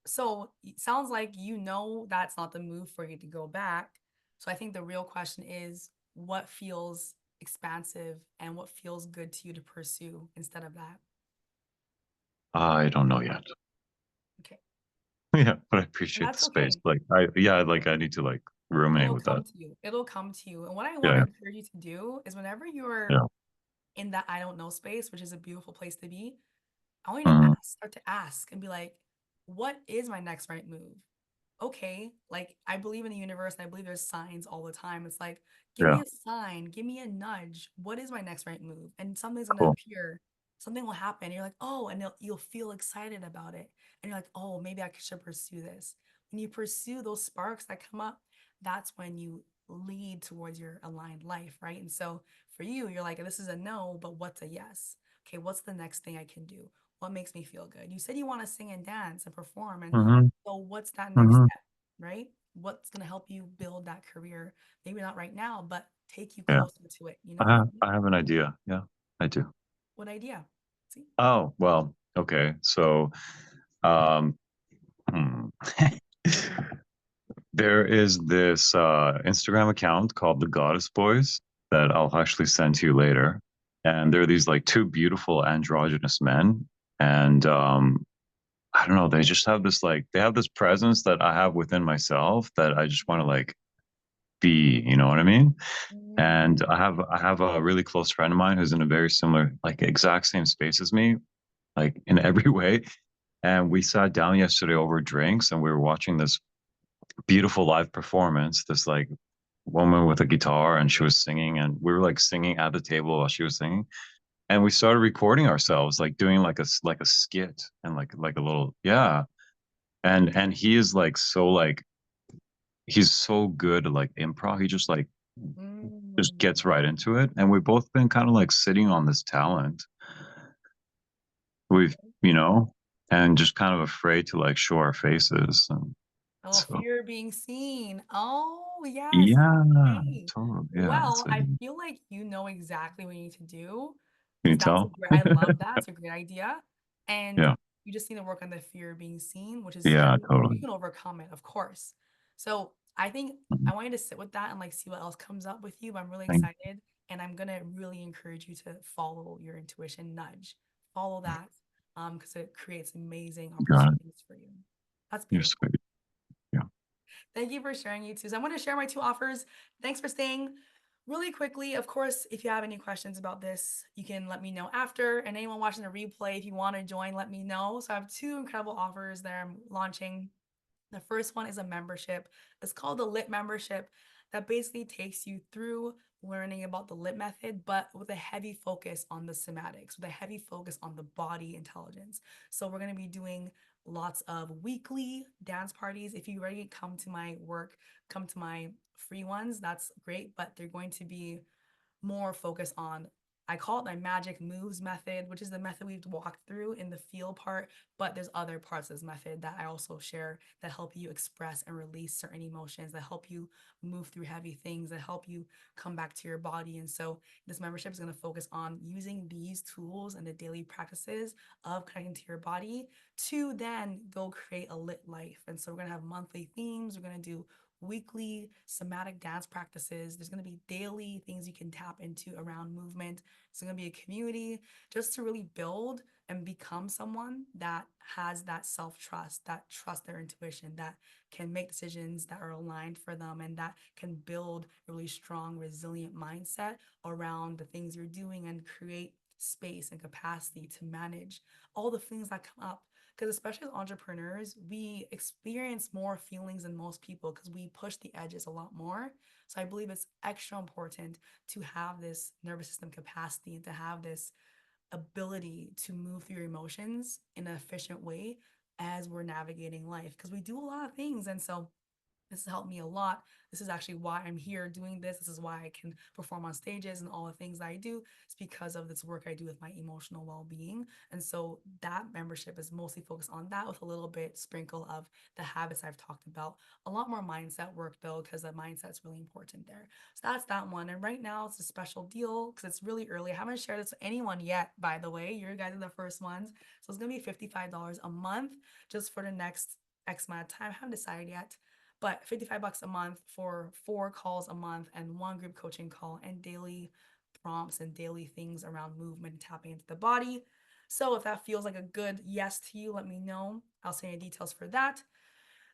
So it sounds like you know that's not the move for you to go back. So I think the real question is what feels expansive and what feels good to you to pursue instead of that. I don't know yet. Okay. Yeah, but I And appreciate the that's space. okay. Like I need to like ruminate It'll with that. come to you. It'll come to you. And what I want to Yeah, encourage you to do is whenever you're yeah. in that I don't know space, which is a beautiful place to be, I want you to Mm, start to ask and be like, what is my next right move? Okay, like I believe in the universe and I believe there's signs all the time. It's like, give me yeah, a sign, give me a nudge. What is my next right move? And something's gonna cool. appear, something will happen. You're like, oh, and you'll feel excited about it. And you're like, oh, maybe should pursue this. When you pursue those sparks that come up, that's when you lead towards your aligned life, right? And so for you, you're like, this is a no, but what's a yes? Okay, what's the next thing I can do? what makes me feel good? You said you want to sing and dance and perform. And Hmm. so what's that next Hmm. step, right? What's going to help you build that career? Maybe not right now, but take you Yeah. closer to it. You know what I mean? I have an idea. Yeah, I do. What idea? See? Oh, well, okay. So, um, hmm. There is this Instagram account called the Goddess Boys that I'll actually send to you later. And there are these like two beautiful androgynous men. And I don't know, they just have this like they have this presence that I have within myself that I just want to like be, you know what I mean? And Mm, I have a really close friend of mine who's in a very similar, like exact same space as me, like in every way. And we sat down yesterday over drinks and we were watching this beautiful live performance, this like woman with a guitar and she was singing and we were like singing at the table while she was singing. And we started recording ourselves, like doing like a skit and like a little yeah. And he is like so like he's so good at like improv. He just just mm. gets right into it. And we've both been kind of like sitting on this talent. We've, you know, and just kind of afraid to like show our faces. And Oh, so fear of being seen. Oh, yes. yeah, Okay. totally. Yeah. Well, So I feel like you know exactly what you need to do can you because that's a tell? great, I love that. It's a great idea. And Yeah. you just need to work on the fear of being seen, which is Yeah, something you totally. can overcome it, of course. So I think Mhm. I want you to sit with that and like see what else comes up with you. But I'm really Thank excited and I'm gonna really encourage you to follow your intuition nudge. Follow that because it creates amazing you. Got it. opportunities for you. That's You're beautiful. sweet. Yeah. Thank you for sharing, you two. So I'm going to share my two offers. Thanks for staying. Really quickly, of course, if you have any questions about this, you can let me know after. And anyone watching the replay, if you want to join, let me know. So I have two incredible offers that I'm launching. The first one is a membership. It's called the LIT membership that basically takes you through learning about the LIT method, but with a heavy focus on the somatics, with a heavy focus on the body intelligence. So we're going to be doing lots of weekly dance parties. If you already come to my work, come to my free ones, that's great, but they're going to be more focus on, I call it my magic moves method, which is the method we've walked through in the feel part, but there's other parts of this method that I also share that help you express and release certain emotions, that help you move through heavy things, that help you come back to your body. And so this membership is going to focus on using these tools and the daily practices of connecting to your body to then go create a lit life. And so we're going to have monthly themes. We're going to do weekly somatic dance practices. There's going to be daily things you can tap into around movement. It's going to be a community just to really build and become someone that has that self trust, that trust their intuition, that can make decisions that are aligned for them, and that can build a really strong, resilient mindset around the things you're doing and create space and capacity to manage all the things that come up because especially as entrepreneurs, we experience more feelings than most people because we push the edges a lot more. So I believe it's extra important to have this nervous system capacity and to have this ability to move through your emotions in an efficient way as we're navigating life because we do a lot of things. And so this has helped me a lot. This is actually why I'm here doing this. This is why I can perform on stages and all the things that I do. It's because of this work I do with my emotional well-being. And so that membership is mostly focused on that with a little bit sprinkle of the habits I've talked about. A lot more mindset work though, because the mindset's really important there. So that's that one. And right now it's a special deal because it's really early. I haven't shared this with anyone yet, by the way. You guys are the first ones. So it's gonna be $55 a month just for the next X amount of time. I haven't decided yet, but 55 bucks a month for 4 calls a month and one group coaching call and daily prompts and daily things around movement and tapping into the body. So if that feels like a good yes to you, let me know. I'll send you details for that.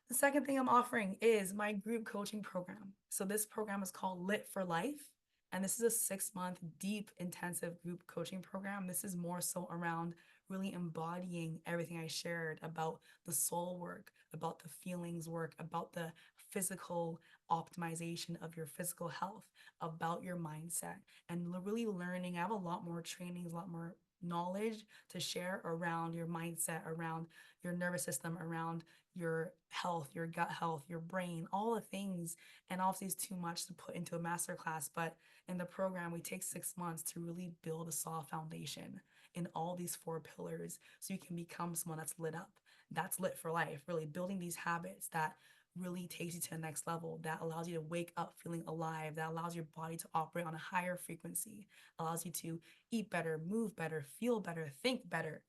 The second thing I'm offering is my group coaching program. So this program is called Lit for Life. And this is a 6 month deep intensive group coaching program. This is more so around really embodying everything I shared about the soul work, about the feelings work, about the physical optimization of your physical health, about your mindset, and really learning. I have a lot more trainings, a lot more knowledge to share around your mindset, around your nervous system, around your health, your gut health, your brain, all the things. And obviously, it's too much to put into a masterclass. But in the program, we take 6 months to really build a solid foundation in all these 4 pillars so you can become someone that's lit up, that's lit for life, really building these habits that really takes you to the next level, that allows you to wake up feeling alive, that allows your body to operate on a higher frequency, allows you to eat better, move better, feel better, think better,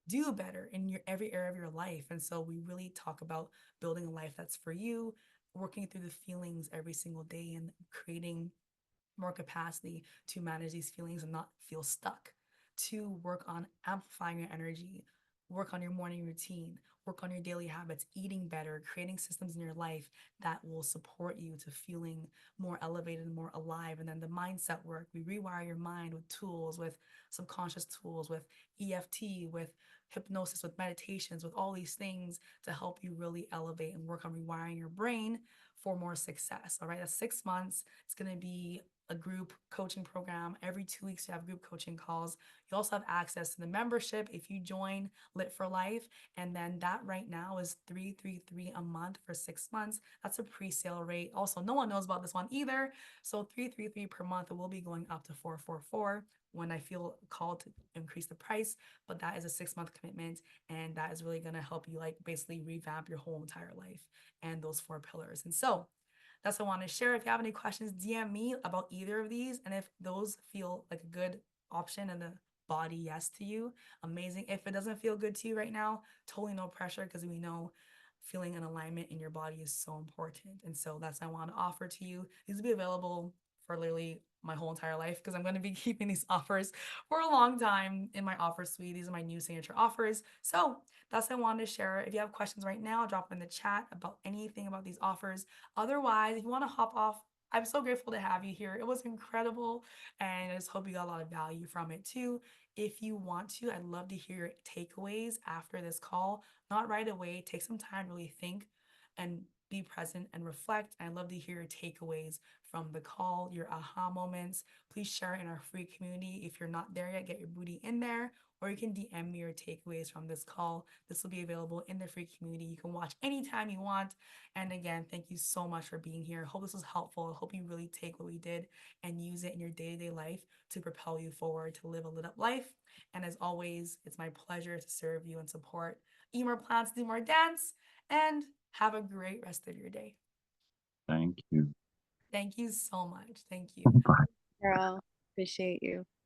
do better in your every area of your life. And so we really talk about building a life that's for you, working through the feelings every single day and creating more capacity to manage these feelings and not feel stuck, to work on amplifying your energy, work on your morning routine, work on your daily habits, eating better, creating systems in your life that will support you to feeling more elevated and more alive. And then the mindset work, we rewire your mind with tools, with subconscious tools, with EFT, with hypnosis, with meditations, with all these things to help you really elevate and work on rewiring your brain for more success. All right, that's 6 months. It's going to be a group coaching program. Every 2 weeks, you have group coaching calls. You also have access to the membership if you join Lit for Life. And then that right now is $333 a month for 6 months. That's a pre-sale rate. Also, no one knows about this one either. So $333 per month. It will be going up to $444 when I feel called to increase the price. But that is a 6-month commitment. And that is really going to help you like basically revamp your whole entire life and those 4 pillars. And so that's what I want to share. If you have any questions, DM me about either of these. And if those feel like a good option and the body yes to you, amazing. If it doesn't feel good to you right now, totally no pressure, because we know feeling an alignment in your body is so important. And so that's what I want to offer to you. These will be available for literally my whole entire life because I'm going to be keeping these offers for a long time in my offer suite. These are my new signature offers. So that's what I wanted to share. If you have questions right now, drop them in the chat about anything about these offers. Otherwise, if you want to hop off, I'm so grateful to have you here. It was incredible. And I just hope you got a lot of value from it too. If you want to, I'd love to hear your takeaways after this call. Not right away. Take some time to really think and be present and reflect. I'd love to hear your takeaways from the call, your aha moments. Please share in our free community. If you're not there yet, get your booty in there, or you can DM me your takeaways from this call. This will be available in the free community. You can watch anytime you want. And again, thank you so much for being here. Hope this was helpful. I hope you really take what we did and use it in your day-to-day life to propel you forward to live a lit up life. And as always, it's my pleasure to serve you and support. Eat more plants, do more dance, and have a great rest of your day. Thank you. Thank you so much. Thank you. Bye. Girl, appreciate you.